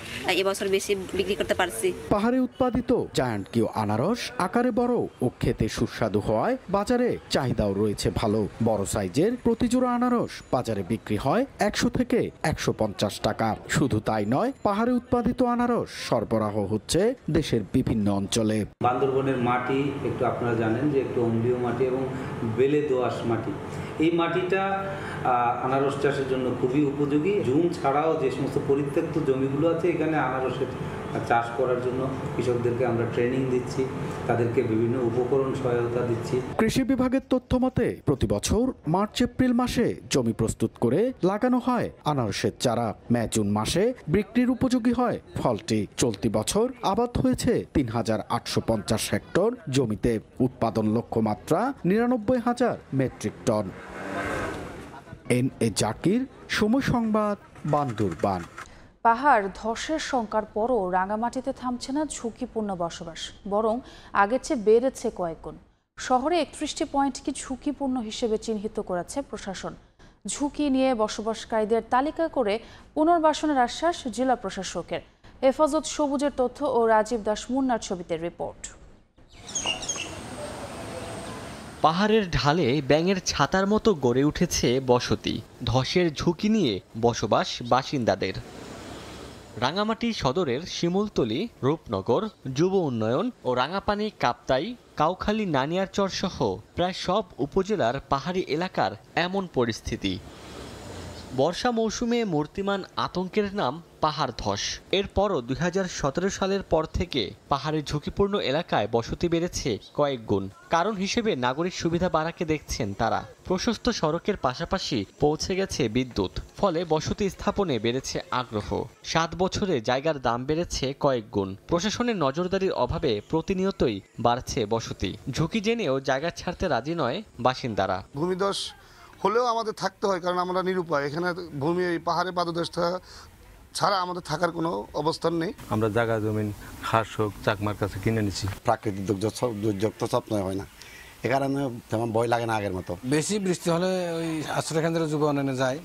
এবছর বেশি বিক্রি করতে পারছি। পাহাড়ে উৎপাদিত জায়ান্ট কিউ আনারস আকারে বড় ও খেতে সুস্বাদু হওয়ায় বাজারে চাহিদাও রয়েছে ভালো। বড় সাইজের প্রতিজোড়া আনারস বাজারে বিক্রি হয় 100 থেকে 150 টাকা। শুধু তাই নয়, পাহাড়ে উৎপাদিত আনারস সরবরাহ হচ্ছে দেশের বিভিন্ন অঞ্চলে। বান্দরবনের মাটি একটু আপনারা জানেন যে একটু অম্লীয় মাটি এবং বেলে দোআঁশ মাটি। এই মাটিটা আনারস চাষের জন্য খুবই উপযোগী। জুম ছাড়াও যে সমস্ত পরিত্যক্ত জমিগুলো আছে এখানে আনারসের চাষ করার জন্য কৃষকদেরকে আমরা ট্রেনিং দিচ্ছি, তাদেরকে বিভিন্ন উপকরণ সহায়তা দিচ্ছি। কৃষি বিভাগের তথ্য মতে প্রতি বছর মার্চ এপ্রিল মাসে জমি প্রস্তুত করে লাগানো হয় আনারসের চারা। মে জুন মাসে বিক্রির উপযোগী হয় ফলটি। চলতি বছর আবাদ হয়েছে ৩,৮৫০ হেক্টর জমিতে। উৎপাদন লক্ষ্যমাত্রা ৯৯,০০০ মেট্রিক টন। এন.এ. জাকির, সময় সংবাদ, বান্দরবান। পাহাড় ধসের শঙ্কার পরও রাঙামাটিতে থামছে না ঝুঁকিপূর্ণ বসবাস, বরং আগের চেয়ে বেড়েছে কয়েকগুণ। শহরে 31টি পয়েন্টকে ঝুঁকিপূর্ণ হিসেবে চিহ্নিত করেছে প্রশাসন। ঝুঁকি নিয়ে বসবাসকারীদের তালিকা করে পুনর্বাসনের আশ্বাস জেলা প্রশাসকের। হেফাজত সবুজের তথ্য ও রাজীব দাস মুন্নার ছবিতে রিপোর্ট। পাহাড়ের ঢালে ব্যাঙের ছাতার মতো গড়ে উঠেছে বসতি। ধসের ঝুঁকি নিয়ে বসবাস বাসিন্দাদের। রাঙামাটি সদরের শিমুলতলি, রূপনগর, যুব উন্নয়ন ও রাঙাপানি, কাপ্তাই, কাউখালী, নানিয়ারচর সহ প্রায় সব উপজেলার পাহাড়ি এলাকার এমন পরিস্থিতি। বর্ষা মৌসুমে মূর্তিমান আতঙ্কের নাম পাহাড় ধস। এরপরও ২০১৭ সালের পর থেকে পাহাড়ের ঝুঁকিপূর্ণ এলাকায় বসতি বেড়েছে কয়েক গুণ। কারণ হিসেবে নাগরিক সুবিধা বাড়াকে দেখছেন তারা। প্রশস্ত সড়কের পাশাপাশি পৌঁছে গেছে বিদ্যুৎ, ফলে বসতি স্থাপনে বেড়েছে আগ্রহ। 7 বছরে জায়গার দাম বেড়েছে কয়েক গুণ। প্রশাসনের নজরদারির অভাবে প্রতিনিয়তই বাড়ছে বসতি। ঝুঁকি জেনেও জায়গা ছাড়তে রাজি নয় বাসিন্দারা। ভূমিধস হলেও আমাদের থাকতে হয়, কারণ আমরা নিরুপায়। এখানে ভূমি এই পাহাড়ে পাদদেশ ছাড়া আমাদের থাকার কোনো অবস্থান নেই। আমরা জায়গা জমিন খাস হোক চাকমার কাছে কিনে নিচ্ছি। প্রাকৃতিক দুর্যোগ তো স্বপ্নই হয় না, এ কারণে তেমন ভয় লাগে না আগের মতো। বেশি বৃষ্টি হলে ওই আশ্রয় কেন্দ্রে যুব উন্নয়নে যায়।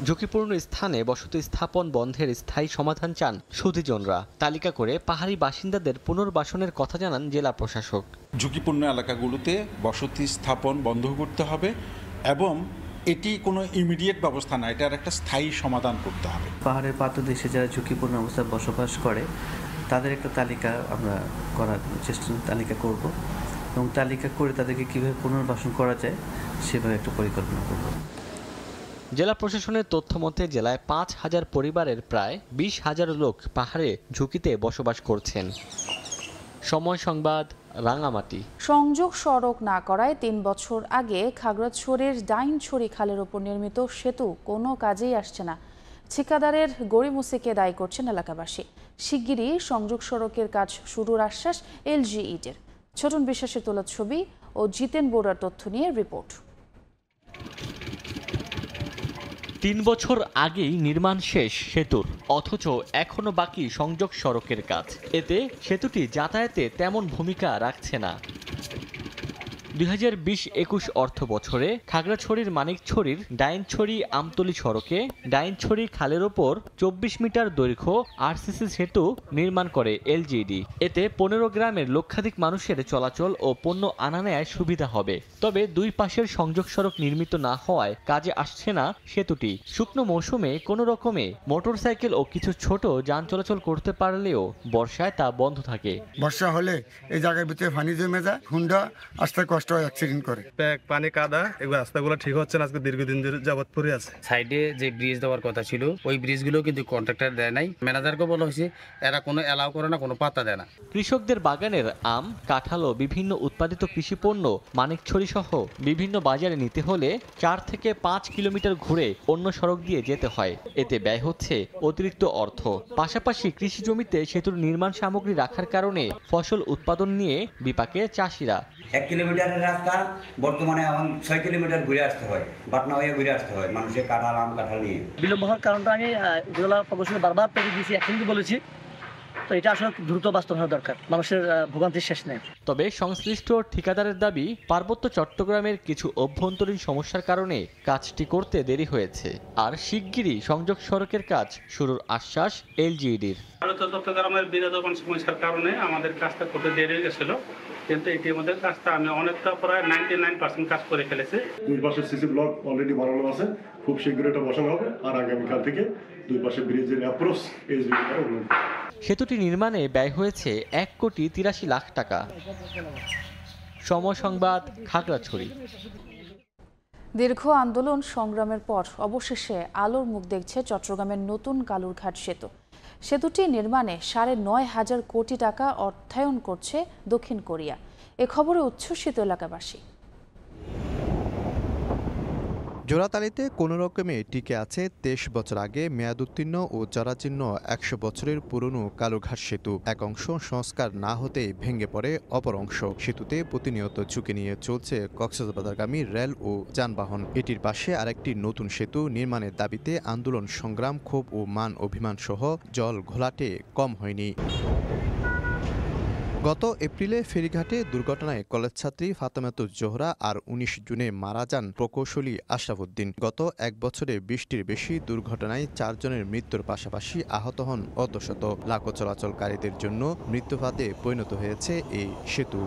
ঝুঁকিপূর্ণ স্থানে বসতি স্থাপন বন্ধের স্থায়ী সমাধান চান সুধীজনরা। তালিকা করে পাহাড়ি বাসিন্দাদের পুনর্বাসনের কথা জানান জেলা প্রশাসক। ঝুঁকিপূর্ণ এলাকাগুলোতে বসতি স্থাপন বন্ধ করতে হবে এবং এটি কোনো ইমিডিয়েট ব্যবস্থা না, এটার একটা স্থায়ী সমাধান করতে হবে। পাহাড়ের পাদদেশে যারা ঝুঁকিপূর্ণ অবস্থায় বসবাস করে তাদের একটা তালিকা আমরা করার তালিকা করব এবং তালিকা করে তাদেরকে কীভাবে পুনর্বাসন করা যায় সেভাবে একটা পরিকল্পনা করব। জেলা প্রশাসনের তথ্য মতে জেলায় 5,000 পরিবারের প্রায় 20,000 লোক পাহাড়ে ঝুঁকিতে বসবাস করছেন। সময় সংবাদ, রাঙামাটি। সংযোগ সড়ক না করায় 3 বছর আগে খাগড়াছড়ির ডাইনছড়ি খালের উপর নির্মিত সেতু কোনো কাজেই আসছে না। ঠিকাদারের গড়িমসিকে দায়ী করছেন এলাকাবাসী। শিগগিরই সংযোগ সড়কের কাজ শুরুর আশ্বাস এলজিইডির। ছোটন বিশ্বাসের তোলা ছবি ও জিতেন বোরার তথ্য নিয়ে রিপোর্ট। 3 বছর আগেই নির্মাণ শেষ সেতুর, অথচ এখনো বাকি সংযোগ সড়কের কাজ। এতে সেতুটি যাতায়াতে তেমন ভূমিকা রাখছে না। 2020-21 অর্থ বছরে খাগড়াছড়ির মানিকছড়ির ডাইনছড়ি আমতলী সড়কে ডাইনছড়ি খালের ওপর 24 মিটার দৈর্ঘ্য আরসিসি সেতু নির্মাণ করে এলজিইডি। এতে 15 গ্রামের লক্ষাধিক মানুষের চলাচল ও পণ্য আনা নেয়ায় সুবিধা হবে। তবে দুই পাশের সংযোগ সড়ক নির্মিত না হওয়ায় কাজে আসছে না সেতুটি। শুকনো মৌসুমে কোনো রকমে মোটরসাইকেল ও কিছু ছোট যান চলাচল করতে পারলেও বর্ষায় তা বন্ধ থাকে। বর্ষা হলে এই জায়গার ভিতরে পানি জমে যায়, হুন্ডা আসতে কষ্ট নষ্ট হয়, অ্যাক্সিডেন্ট করে। পানি কাদা এগুলো রাস্তাগুলো ঠিক হচ্ছে না, আজকে দীর্ঘদিন ধরে যাবত পড়ে আছে। সাইডে যে ব্রিজ দেওয়ার কথা ছিল ওই ব্রিজগুলো কিন্তু কন্ট্রাক্টর দেয় নাই, ম্যানেজারকে বলা হয়েছে, এরা কোনো অ্যালাউ করে না, কোনো পাত্তা দেয় না। কৃষকদের বাগানের আম, কাঁঠাল ও বিভিন্ন উৎপাদিত কৃষিপণ্য মানিকছড়ি সহ বিভিন্ন বাজারে নিতে হলে 4 থেকে 5 কিলোমিটার ঘুরে অন্য সড়ক দিয়ে যেতে হয়। এতে ব্যয় হচ্ছে অতিরিক্ত অর্থ। পাশাপাশি কৃষি জমিতে সেতুর নির্মাণ সামগ্রী রাখার কারণে ফসল উৎপাদন নিয়ে বিপাকে চাষিরা। 1 কিলোমিটারের রাস্তা বর্তমানে এখন 6 কিলোমিটার ঘুরে আসতে হয়, পাটনা হয়ে ঘুরে আসতে হয় মানুষের কাঁঠাল আম কাঁঠাল নিয়ে। বিলম্ব হওয়ার কারণটা আমি উপজেলা প্রকৌশলী বারবার পেয়ে দিয়েছি, এখনই বলেছি, তো এটা আসলে দ্রুত বাস্তব হওয়া দরকার, মানুষের ভোগান্তির শেষ নেই। তবে সংশ্লিষ্ট ঠিকাদারের দাবি, পার্বত্য চট্টগ্রামের কিছু অভ্যন্তরীণ সমস্যার কারণে কাজটি করতে দেরি হয়েছে। আর শিগগিরই সংযোগ সড়কের কাজ শুরুর আশ্বাস এলজিইডির। পার্বত্য চট্টগ্রামের বিরোধী সমস্যার কারণে আমাদের কাজটা করতে দেরি হয়ে গেছিল, কিন্তু ইতিমধ্যে কাজটা আমি অনেকটা প্রায় 99% কাজ করে ফেলেছি। 2 পাশে সিসি ব্লক অলরেডি বানানো আছে, খুব শীঘ্রই এটা বসানো হবে। আর আগামীকাল থেকে 2 পাশে ব্রিজের অ্যাপ্রোচ সেতুটি নির্মাণে ব্যয় হয়েছে 1,83,00,000 টাকা। সময় সংবাদ, খাগড়াছড়ি। দীর্ঘ আন্দোলন সংগ্রামের পর অবশেষে আলোর মুখ দেখছে চট্টগ্রামের নতুন কালুরঘাট সেতু। সেতুটি নির্মাণে 9,500 কোটি টাকা অর্থায়ন করছে দক্ষিণ কোরিয়া। এ খবরে উচ্ছ্বসিত এলাকাবাসী। জোড়াতালিতে কোনো রকমে টিকে আছে 23 বছর আগে মেয়াদোত্তীর্ণ ও জরাজীর্ণ 100 বছরের পুরনো কালুরঘাট সেতু। এক অংশ সংস্কার না হতেই ভেঙে পড়ে অপর অংশ। সেতুতে প্রতিনিয়ত ঝুঁকি নিয়ে চলছে কক্সবাজারগামী রেল ও যানবাহন। এটির পাশে আরেকটি নতুন সেতু নির্মাণের দাবিতে আন্দোলন, সংগ্রাম, ক্ষোভ ও মান অভিমান সহ জল ঘোলাটে কম হয়নি। গত এপ্রিলে ফেরিঘাটে দুর্ঘটনায় কলেজ ছাত্রী ফাতেমাতুজ জোহরা আর 19 জুনে মারা যান প্রকৌশলী আশরাফুদ্দিন। গত 1 বছরে 20টির বেশি দুর্ঘটনায় 4 জনের মৃত্যুর পাশাপাশি আহত হন অর্ধশত। লাখো চলাচলকারীদের জন্য মৃত্যুফাতে পরিণত হয়েছে এই সেতু।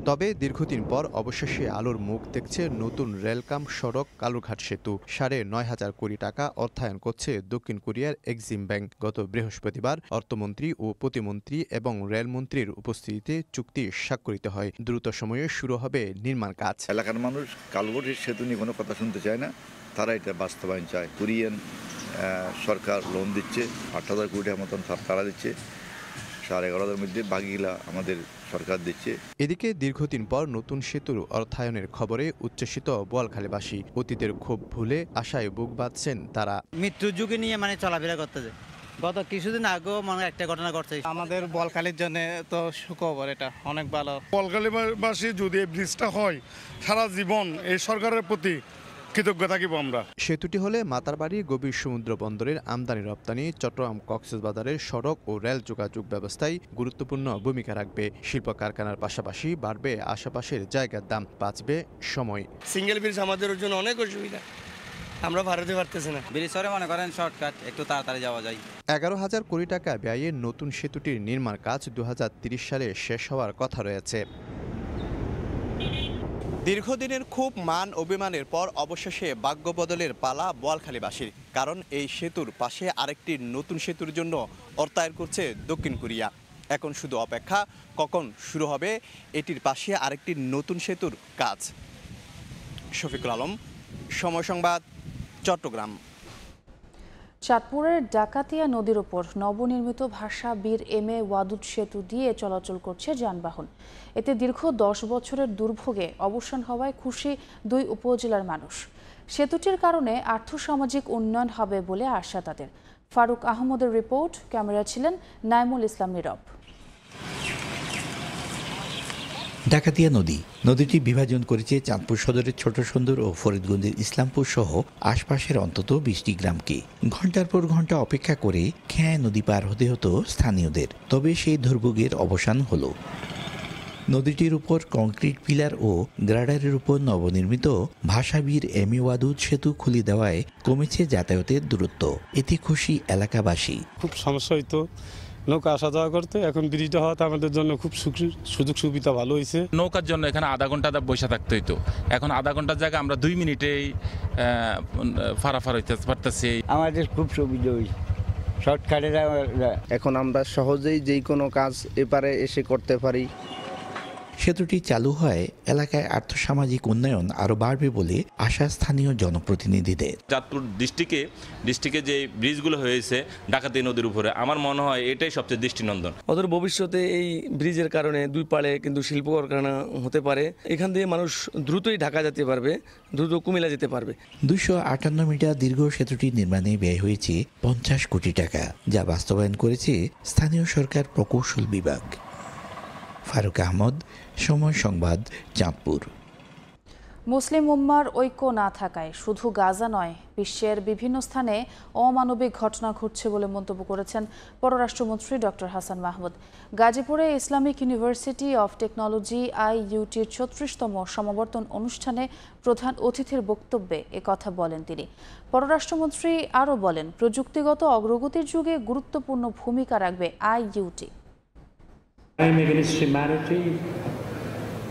তবে দীর্ঘদিন পর অবশেষে আলোর মুখ দেখছে নতুন রেলকাম সড়ক কালুরঘাট সেতু। 9,500 কোটি টাকা অর্থায়ন করছে দক্ষিণ কোরিয়ার এক্সিম ব্যাংক। গত বৃহস্পতিবার অর্থমন্ত্রী ও প্রতিমন্ত্রী এবং রেলমন্ত্রীর উপস্থিতিতে চুক্তি স্বাক্ষরিত হয়। দ্রুত সময়ে শুরু হবে নির্মাণ কাজ। এলাকার মানুষ কালুরঘাট সেতু নিয়ে কোনো কথা শুনতে চায় না, তারা এটা বাস্তবায়ন চায়। কোরিয়ান সরকার লোন দিচ্ছে, 8,000 কোটি টাকার মতন তারা দিচ্ছে, 11,500 মধ্যে বাকিগুলা আমাদের সরকার দিচ্ছে। এদিকে দীর্ঘদিন পর নতুন সেতুর অর্থায়নের খবরে উচ্ছ্বসিত বোয়ালখালীবাসী। অতীতের ক্ষোভ ভুলে আশায় বুক বাঁধছেন তারা। মৃত্যুর ঝুঁকি নিয়ে চলাফেরা করতেছে। গত কিছুদিন আগেও একটা ঘটনা ঘটছে। আমাদের বোয়ালখালীর জন্য তো সুখবর, এটা অনেক ভালো। বোয়ালখালীবাসী যদি এই ব্রিজটা হয়, সারা জীবন এই সরকারের প্রতি কৃতজ্ঞ থাকিব আমরা। সেতুটি হলে মাতারবাড়ি গভীর সমুদ্র বন্দরের আমদানি রপ্তানি, চট্টগ্রাম কক্সবাজারের সড়ক ও রেল যোগাযোগ ব্যবস্থায় গুরুত্বপূর্ণ ভূমিকা রাখবে। শিল্প কারখানার পাশাপাশি বাড়বে আশেপাশের জায়গার দাম, বাঁচবে সময়। সিঙ্গেল ব্রিজ আমাদের জন্য অনেক অসুবিধা, আমরা ভারতে পারতেছি না। ব্রিজ সরে মনে করেন শর্টকাট, একটু তাড়াতাড়ি যাওয়া যায়। 11,000 কোটি টাকা ব্যয়ে নতুন সেতুটির নির্মাণ কাজ 2030 সালে শেষ হওয়ার কথা রয়েছে। দীর্ঘদিনের খুব মান অভিমানের পর অবশেষে ভাগ্য বদলের পালা বোয়ালখালীবাসীর। কারণ এই সেতুর পাশে আরেকটি নতুন সেতুর জন্য অর্থায়ন করছে দক্ষিণ কোরিয়া। এখন শুধু অপেক্ষা কখন শুরু হবে এটির পাশে আরেকটি নতুন সেতুর কাজ। শফিকুল আলম, সময় সংবাদ, চট্টগ্রাম। চাঁদপুরের ডাকাতিয়া নদীর ওপর নবনির্মিত ভাষা বীর এম.এ. ওয়াদুদ সেতু দিয়ে চলাচল করছে যানবাহন। এতে দীর্ঘ 10 বছরের দুর্ভোগে অবসান হওয়ায় খুশি 2 উপজেলার মানুষ। সেতুটির কারণে আর্থসামাজিক উন্নয়ন হবে বলে আশা তাদের। ফারুক আহমদের রিপোর্ট, ক্যামেরা ছিলেন নাইমুল ইসলাম নীরব। ডাকাতিয়া নদীটি বিভাজন করেছে চাঁদপুর সদরের ছোট সুন্দর ও ফরিদগঞ্জের ইসলামপুর সহ আশপাশের অন্তত 20টি গ্রামকে। ঘন্টার পর ঘন্টা অপেক্ষা করে খেয়া নদী পার হতে হতো স্থানীয়দের। তবে সেই দুর্ভোগের অবসান হলো। নদীটির উপর কংক্রিট পিলার ও গ্রাডারের উপর নবনির্মিত ভাষাবীর এম.এ. ওয়াদুদ সেতু খুলে দেওয়ায় কমেছে যাতায়াতের দূরত্ব। এতে খুশি এলাকাবাসী। খুব সমস্যা হইতো নৌকা আসা যাওয়া করতে, এখন ব্রিজটা হওয়াতে আমাদের জন্য খুব সুযোগ সুবিধা ভালো হয়েছে। নৌকার জন্য এখানে আধা ঘন্টা বসে থাকতে হইতো, এখন আধা ঘন্টার জায়গায় আমরা 2 মিনিটেই ফারাফার হইতে পারতেছি। আমাদের খুব সুবিধা হয়েছে, শর্টকাটের। এখন আমরা সহজেই যেই কোনো কাজ এপারে এসে করতে পারি। সেতুটি চালু হয় এলাকায় আর্থসামাজিক উন্নয়ন আরও বাড়বে বলে আশা স্থানীয় জনপ্রতিনিধিদের। চাঁদপুর ডিস্ট্রিক্টে যে ব্রিজগুলো হয়েছে ডাকাতি নদীর উপরে, আমার মনে হয় এটাই সবচেয়ে দৃষ্টিনন্দন। অদূর ভবিষ্যতে এই ব্রিজের কারণে দুই পাড়ে কিন্তু শিল্প কারখানা হতে পারে। এখান দিয়ে মানুষ দ্রুতই ঢাকা যেতে পারবে, দ্রুত কুমিল্লা যেতে পারবে। 258 মিটার দীর্ঘ সেতুটি নির্মাণে ব্যয় হয়েছে 50 কোটি টাকা, যা বাস্তবায়ন করেছে স্থানীয় সরকার প্রকৌশল বিভাগ। ফারুক আহমদ, সময় সংবাদ, চাঁদপুর। মুসলিম উম্মার ঐক্য না থাকায় শুধু গাজা নয়, বিশ্বের বিভিন্ন স্থানে অমানবিক ঘটনা ঘটছে বলে মন্তব্য করেছেন পররাষ্ট্রমন্ত্রী ডক্টর হাসান মাহমুদ। গাজীপুরে ইসলামিক ইউনিভার্সিটি অফ টেকনোলজি IUTর 36তম সমাবর্তন অনুষ্ঠানে প্রধান অতিথির বক্তব্যে একথা বলেন তিনি। পররাষ্ট্রমন্ত্রী আরও বলেন, প্রযুক্তিগত অগ্রগতির যুগে গুরুত্বপূর্ণ ভূমিকা রাখবে IUT। Crime against humanity,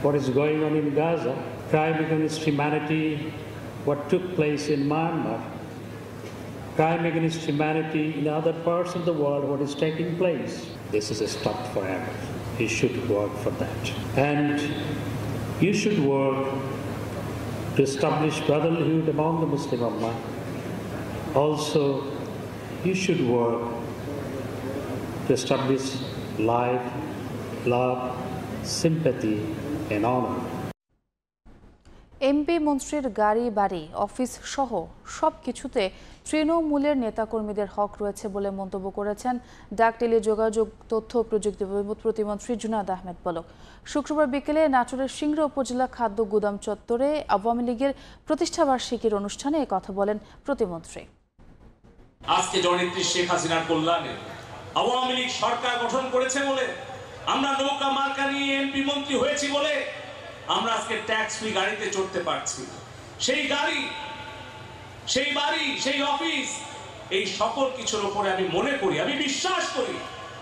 what is going on in Gaza, crime against humanity, what took place in Myanmar, crime against humanity in other parts of the world, what is taking place. This is a stop forever. You should work for that. And you should work to establish brotherhood among the Muslim Ummah. Also, you should work to establish life, love, sympathy and honor. MP মন্ত্রীর গাড়ি বাড়ি office সহ সব কিছুতে তৃণমূলের নেতাকর্মীদের হক রয়েছে বলে মন্তব্য করেছেন ডাক টেলিযোগাযোগ তথ্য প্রযুক্তি প্রতিমন্ত্রী জুনাদ আহমেদ পলক। শুক্রবার বিকেলে নাটোরের সিংড়া উপজেলা খাদ্য গুদাম চত্বরে আওয়ামী লীগের প্রতিষ্ঠাবার্ষিকীর অনুষ্ঠানে কথা বলেন প্রতিমন্ত্রী। আজকে জননেত্রী শেখ হাসিনার কল্যাণে আওয়ামী লীগ সরকার গঠন করেছে বলে, আমরা নৌকা মার্কা নিয়ে এমপি মন্ত্রী হয়েছি বলে আমরা আজকে ট্যাক্স ফ্রি গাড়িতে চড়তে পারছি। সেই গাড়ি, সেই বাড়ি, সেই অফিস, এই সকল কিছুর উপরে আমি মনে করি, আমি বিশ্বাস করি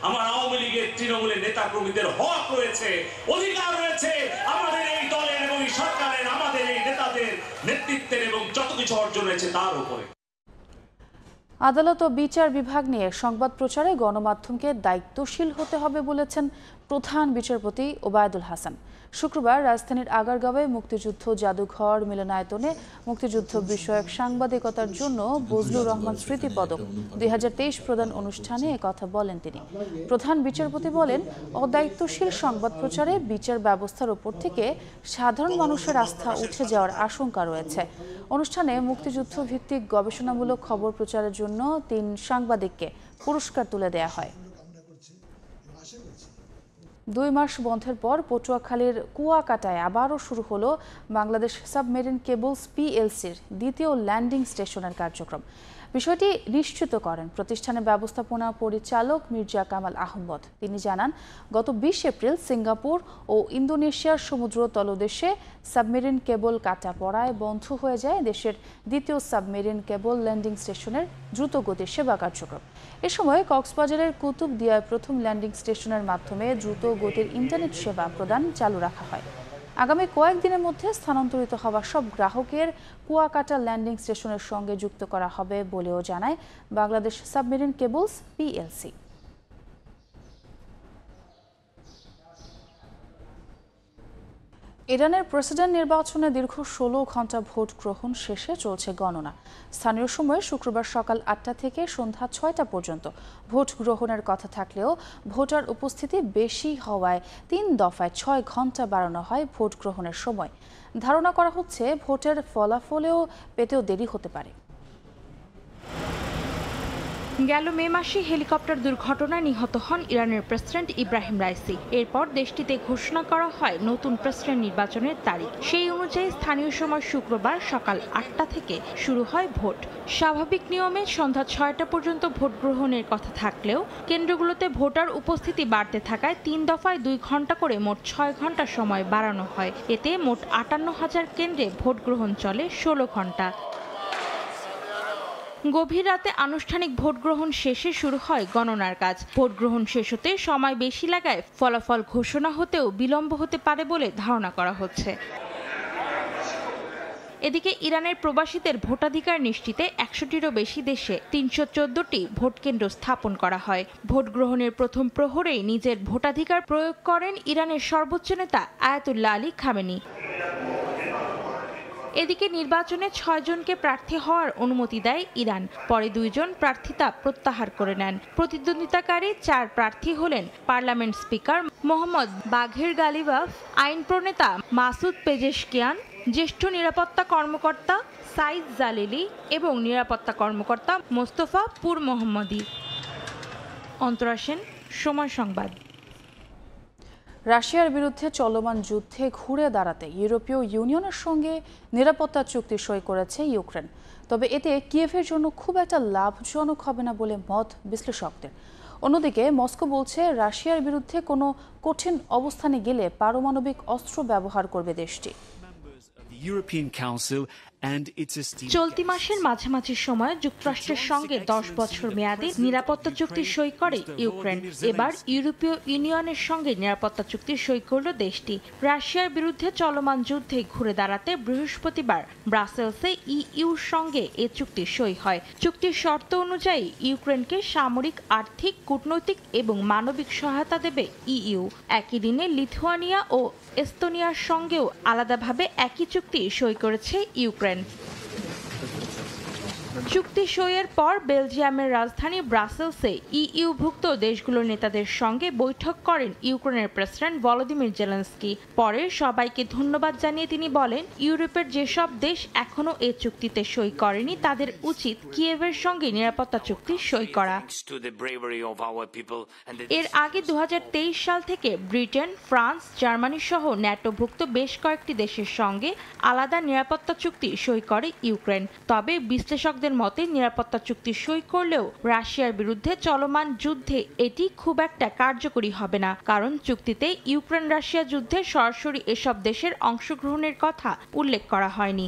আমার আওয়ামী লীগের তৃণমূলের নেতা কর্মীদের হক রয়েছে, অধিকার রয়েছে আমাদের এই দলের এবং এই সরকারের, আমাদের এই নেতাদের নেতৃত্বের এবং যত কিছু অর্জন রয়েছে তার উপরে। আদালত ও বিচার বিভাগ নিয়ে সংবাদ প্রচারে গণমাধ্যমকে দায়িত্বশীল হতে হবে বলেছেন প্রধান বিচারপতি ওবায়দুল হাসান। শুক্রবার রাজধানীর আগারগাঁওয়ে মুক্তিযুদ্ধ জাদুঘর মিলনায়তনে মুক্তিযুদ্ধ বিষয়ক সাংবাদিকতার জন্য বজলুর রহমান স্মৃতি পদক 2023 প্রদান অনুষ্ঠানে একথা বলেন তিনি। প্রধান বিচারপতি বলেন, অদায়িত্বশীল সংবাদ প্রচারে বিচার ব্যবস্থার উপর থেকে সাধারণ মানুষের আস্থা উঠে যাওয়ার আশঙ্কা রয়েছে। অনুষ্ঠানে মুক্তিযুদ্ধ ভিত্তিক গবেষণামূলক খবর প্রচারের জন্য 3 সাংবাদিককে পুরস্কার তুলে দেয়া হয়। 2 মাস বন্ধের পর পটুয়াখালীর কুয়াকাটায় আবারও শুরু হলো বাংলাদেশ সাবমেরিন কেবলস PLCর দ্বিতীয় ল্যান্ডিং স্টেশনের কার্যক্রম। বিষয়টি নিশ্চিত করেন প্রতিষ্ঠানের ব্যবস্থাপনা পরিচালক মির্জা কামাল আহমদ। তিনি জানান, গত 20 এপ্রিল সিঙ্গাপুর ও ইন্দোনেশিয়ার সমুদ্র তলদেশে সাবমেরিন কেবল কাটা পড়ায় বন্ধ হয়ে যায় দেশের দ্বিতীয় সাবমেরিন কেবল ল্যান্ডিং স্টেশনের দ্রুতগতির সেবা কার্যক্রম। এ সময় কক্সবাজারের কুতুবদিয়ায় প্রথম ল্যান্ডিং স্টেশনের মাধ্যমে দ্রুত গতির ইন্টারনেট সেবা প্রদান চালু রাখা হয়। আগামী কয়েকদিনের মধ্যে স্থানান্তরিত হওয়া সব গ্রাহকের কুয়াকাটা ল্যান্ডিং স্টেশনের সঙ্গে যুক্ত করা হবে বলেও জানায় বাংলাদেশ সাবমেরিন কেবলস PLC। ইরানের প্রেসিডেন্ট নির্বাচনে দীর্ঘ 16 ঘণ্টা ভোট গ্রহণ শেষে চলছে গণনা। স্থানীয় সময়ে শুক্রবার সকাল 8টা থেকে সন্ধ্যা 6টা পর্যন্ত ভোট গ্রহণের কথা থাকলেও ভোটার উপস্থিতি বেশি হওয়ায় 3 দফায় 6 ঘণ্টা বাড়ানো হয় ভোট গ্রহণের সময়। ধারণা করা হচ্ছে ভোটের ফলাফলেও পেতেও দেরি হতে পারে। গেল মে মাসে হেলিকপ্টার দুর্ঘটনায় নিহত হন ইরানের প্রেসিডেন্ট ইব্রাহিম রাইসি। এরপর দেশটিতে ঘোষণা করা হয় নতুন প্রেসিডেন্ট নির্বাচনের তারিখ। সেই অনুযায়ী স্থানীয় সময় শুক্রবার সকাল 8টা থেকে শুরু হয় ভোট। স্বাভাবিক নিয়মে সন্ধ্যা 6টা পর্যন্ত ভোট গ্রহণের কথা থাকলেও কেন্দ্রগুলোতে ভোটার উপস্থিতি বাড়তে থাকায় 3 দফায় 2 ঘণ্টা করে মোট 6 ঘণ্টা সময় বাড়ানো হয়। এতে মোট 58,000 কেন্দ্রে ভোট গ্রহণ চলে 16 ঘণ্টা। গভীর রাতে আনুষ্ঠানিক ভোট গ্রহণ শেষে শুরু হয় গণনার কাজ। ভোট গ্রহণ শেষ হতে সময় বেশি লাগায় ফলাফল ঘোষণা হতেও বিলম্ব হতে পারে বলে ধারণা করা হচ্ছে। এদিকে ইরানের প্রবাসীদের ভোটাধিকার নিশ্চিতে 100টিরও বেশি দেশে 314টি ভোটকেন্দ্র স্থাপন করা হয়। ভোট গ্রহণের প্রথম প্রহরেই নিজের ভোটাধিকার প্রয়োগ করেন ইরানের সর্বোচ্চ নেতা আয়াতুল্লাহ আলী খামেনি। এদিকে নির্বাচনে 6 জনকে প্রার্থী হওয়ার অনুমতি দেয় ইরান, পরে 2 জন প্রার্থিতা প্রত্যাহার করে নেন। প্রতিদ্বন্দ্বিতাকারী 4 প্রার্থী হলেন পার্লামেন্ট স্পিকার মোহাম্মদ বাঘের গালিবাফ, আইন প্রণেতা মাসুদ পেজেশকিয়ান, জ্যেষ্ঠ নিরাপত্তা কর্মকর্তা সাইদ জালিলি এবং নিরাপত্তা কর্মকর্তা মোস্তফা পুর মোহাম্মদী। অন্তরা সেন, সময় সংবাদ। রাশিয়ার বিরুদ্ধে চলমান যুদ্ধে ঘুরে দাঁড়াতে ইউরোপীয় ইউনিয়নের সঙ্গে নিরাপত্তা চুক্তি সই করেছে ইউক্রেন। তবে এতে কিয়েভের জন্য খুব একটা লাভজনক হবে না বলে মত বিশ্লেষকদের। অন্যদিকে মস্কো বলছে রাশিয়ার বিরুদ্ধে কোনো কঠিন অবস্থানে গেলে পারমাণবিক অস্ত্র ব্যবহার করবে দেশটি। চলতি মাসের মাঝামাঝি সময়ে যুক্তরাষ্ট্রের সঙ্গে 10 বছর মেয়াদী নিরাপত্তা চুক্তি সই করে ইউক্রেন। এবার ইউরোপীয় ইউনিয়নের সঙ্গে নিরাপত্তা চুক্তি সই করল দেশটি। রাশিয়ার বিরুদ্ধে চলমান যুদ্ধে ঘুরে দাঁড়াতে বৃহস্পতিবার ব্রাসেলসে ইইউর সঙ্গে এ চুক্তি সই হয়। চুক্তির শর্ত অনুযায়ী ইউক্রেনকে সামরিক, আর্থিক, কূটনৈতিক এবং মানবিক সহায়তা দেবে ইইউ। একই দিনে লিথুয়ানিয়া ও এস্তোনিয়ার সঙ্গেও আলাদাভাবে একই চুক্তি সই করেছে ইউক্রেন। চুক্তি সইয়ের পর বেলজিয়ামের রাজধানী ব্রাসেলসে ইইউভুক্ত দেশগুলোর নেতাদের সঙ্গে বৈঠক করেন ইউক্রেনের প্রেসিডেন্ট ভলোদিমির জেলেনস্কি। পরে সবাইকে ধন্যবাদ জানিয়ে তিনি বলেন, ইউরোপের যেসব দেশ এখনো এই চুক্তিতে সই করেনি তাদের উচিত কিয়েভের সঙ্গে নিরাপত্তা চুক্তি সই করা। এর আগে 2023 সাল থেকে ব্রিটেন, ফ্রান্স, জার্মানি সহ ন্যাটোভুক্ত বেশ কয়েকটি দেশের সঙ্গে আলাদা নিরাপত্তা চুক্তি সই করে ইউক্রেন। তবে বিশ্লেষকদের মতে নিরাপত্তা চুক্তি সই করলেও রাশিয়ার বিরুদ্ধে চলমান যুদ্ধে এটি খুব একটা কার্যকরী হবে না, কারণ চুক্তিতে ইউক্রেন রাশিয়া যুদ্ধে সরাসরি এসব দেশের অংশগ্রহণের কথা উল্লেখ করা হয়নি।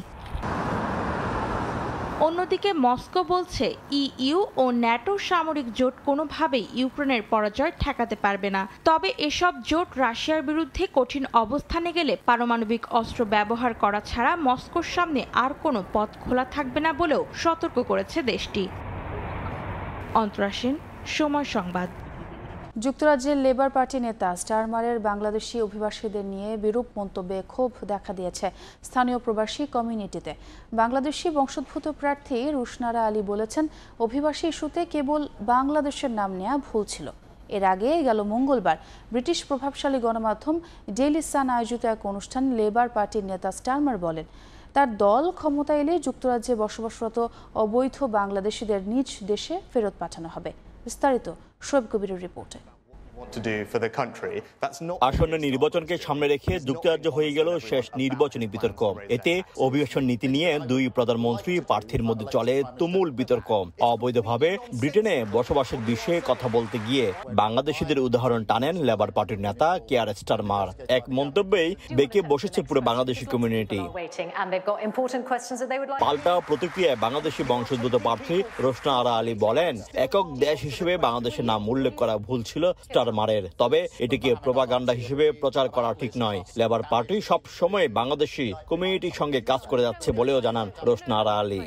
অন্যদিকে মস্কো বলছে ইইউ ও ন্যাটো সামরিক জোট কোনোভাবেই ইউক্রেনের পরাজয় ঠেকাতে পারবে না। তবে এসব জোট রাশিয়ার বিরুদ্ধে কঠিন অবস্থানে গেলে পারমাণবিক অস্ত্র ব্যবহার করা ছাড়া মস্কোর সামনে আর কোনো পথ খোলা থাকবে না বলেও সতর্ক করেছে দেশটি। অন্তরা সেন, সময় সংবাদ। যুক্তরাজ্যের লেবার পার্টি নেতা স্টারমারের বাংলাদেশি অভিবাসীদের নিয়ে বিরূপ মন্তব্যে ক্ষোভ দেখা দিয়েছে স্থানীয় প্রবাসী কমিউনিটিতে। বাংলাদেশি বংশোদ্ভূত প্রার্থী রুশনারা আলী বলেছেন, অভিবাসী ইস্যুতে কেবল বাংলাদেশের নাম নেওয়া ভুল ছিল। এর আগে গেল মঙ্গলবার ব্রিটিশ প্রভাবশালী গণমাধ্যম ডেইলি সান আয়োজিত এক অনুষ্ঠান লেবার পার্টির নেতা স্টারমার বলেন, তার দল ক্ষমতা এলে যুক্তরাজ্যে বসবাসরত অবৈধ বাংলাদেশিদের নিজ দেশে ফেরত পাঠানো হবে। বিস্তারিত শোয়েব কবিরের রিপোর্টে। আসন্ন নির্বাচনকে সামনে রেখে যুক্তরাজ্য হয়ে গেল শেষ নির্বাচনী বিতর্ক। এতে অভিবাসন নীতি নিয়ে দুই প্রধানমন্ত্রী প্রার্থীর মধ্যে চলে তুমুল বিতর্ক। অবৈধভাবে ব্রিটেনে বসবাসের বিষয়ে কথা বলতে গিয়ে বাংলাদেশিদের উদাহরণ টানেন লেবার পার্টির নেতা কেয়ার স্টারমার। এক মন্তব্যেই বেঁকে বসেছে পুরো বাংলাদেশি কমিউনিটি। পাল্টা প্রতিক্রিয়ায় বাংলাদেশি বংশোদ্ভূত প্রার্থী রুশনারা আলী বলেন, একক দেশ হিসেবে বাংলাদেশের নাম উল্লেখ করা ভুল ছিল স্টারমারের, তবে এটিকে প্রোপাগান্ডা হিসেবে প্রচার করা ঠিক নয়। লেবার পার্টি সব সময় বাংলাদেশি কমিউনিটির সঙ্গে কাজ করে যাচ্ছে বলেও জানান রুশনারা আলী।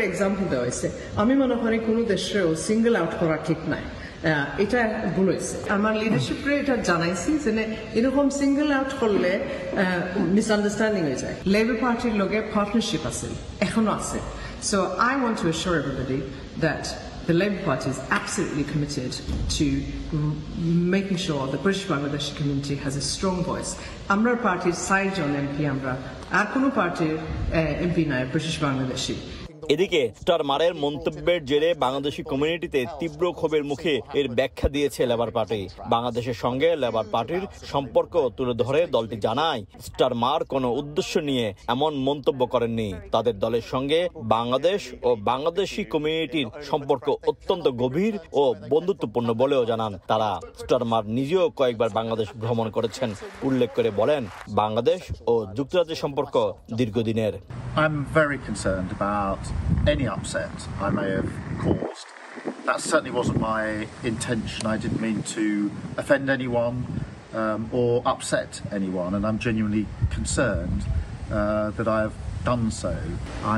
এক্সাম্পল দেওয়া হয়েছে, আমি মনে করি কোনো দেশেও সিঙ্গেল আউট করা ঠিক নাই, এটা ভুল হয়েছে। আমার লিডারশিপে এটা জানাইছি যে এরকম সিঙ্গেল আউট করলে মিসআন্ডারস্ট্যান্ডিং হয়ে যায়। লেবার পার্টির লগে পার্টনারশিপ আছে, এখনো আছে। So I want to assure everybody that the Labour Party is absolutely committed to making sure the British Bangladeshi community has a strong voice. Amra party's side on MP Amra, আর কোনো পার্টির MP নয় British Bangladeshi. এদিকে স্টারমারের মন্তব্যের জেরে বাংলাদেশি কমিউনিটিতে তীব্র ক্ষোভের মুখে এর ব্যাখ্যা দিয়েছে লেবার পার্টি। বাংলাদেশের সঙ্গে লেবার পার্টির সম্পর্ক তুলে ধরে দলটি জানায়, স্টারমার কোনো উদ্দেশ্য নিয়ে এমন মন্তব্য করেননি। তাদের দলের সঙ্গে বাংলাদেশ ও বাংলাদেশি কমিউনিটির সম্পর্ক অত্যন্ত গভীর ও বন্ধুত্বপূর্ণ বলেও জানান তারা। স্টারমার নিজেও কয়েকবার বাংলাদেশ ভ্রমণ করেছেন উল্লেখ করে বলেন, বাংলাদেশ ও যুক্তরাজ্যের সম্পর্ক দীর্ঘদিনের। I'm very concerned about any upset I may have caused. That certainly wasn't my intention. I didn't mean to offend anyone or upset anyone, and I'm genuinely concerned that I have done so. I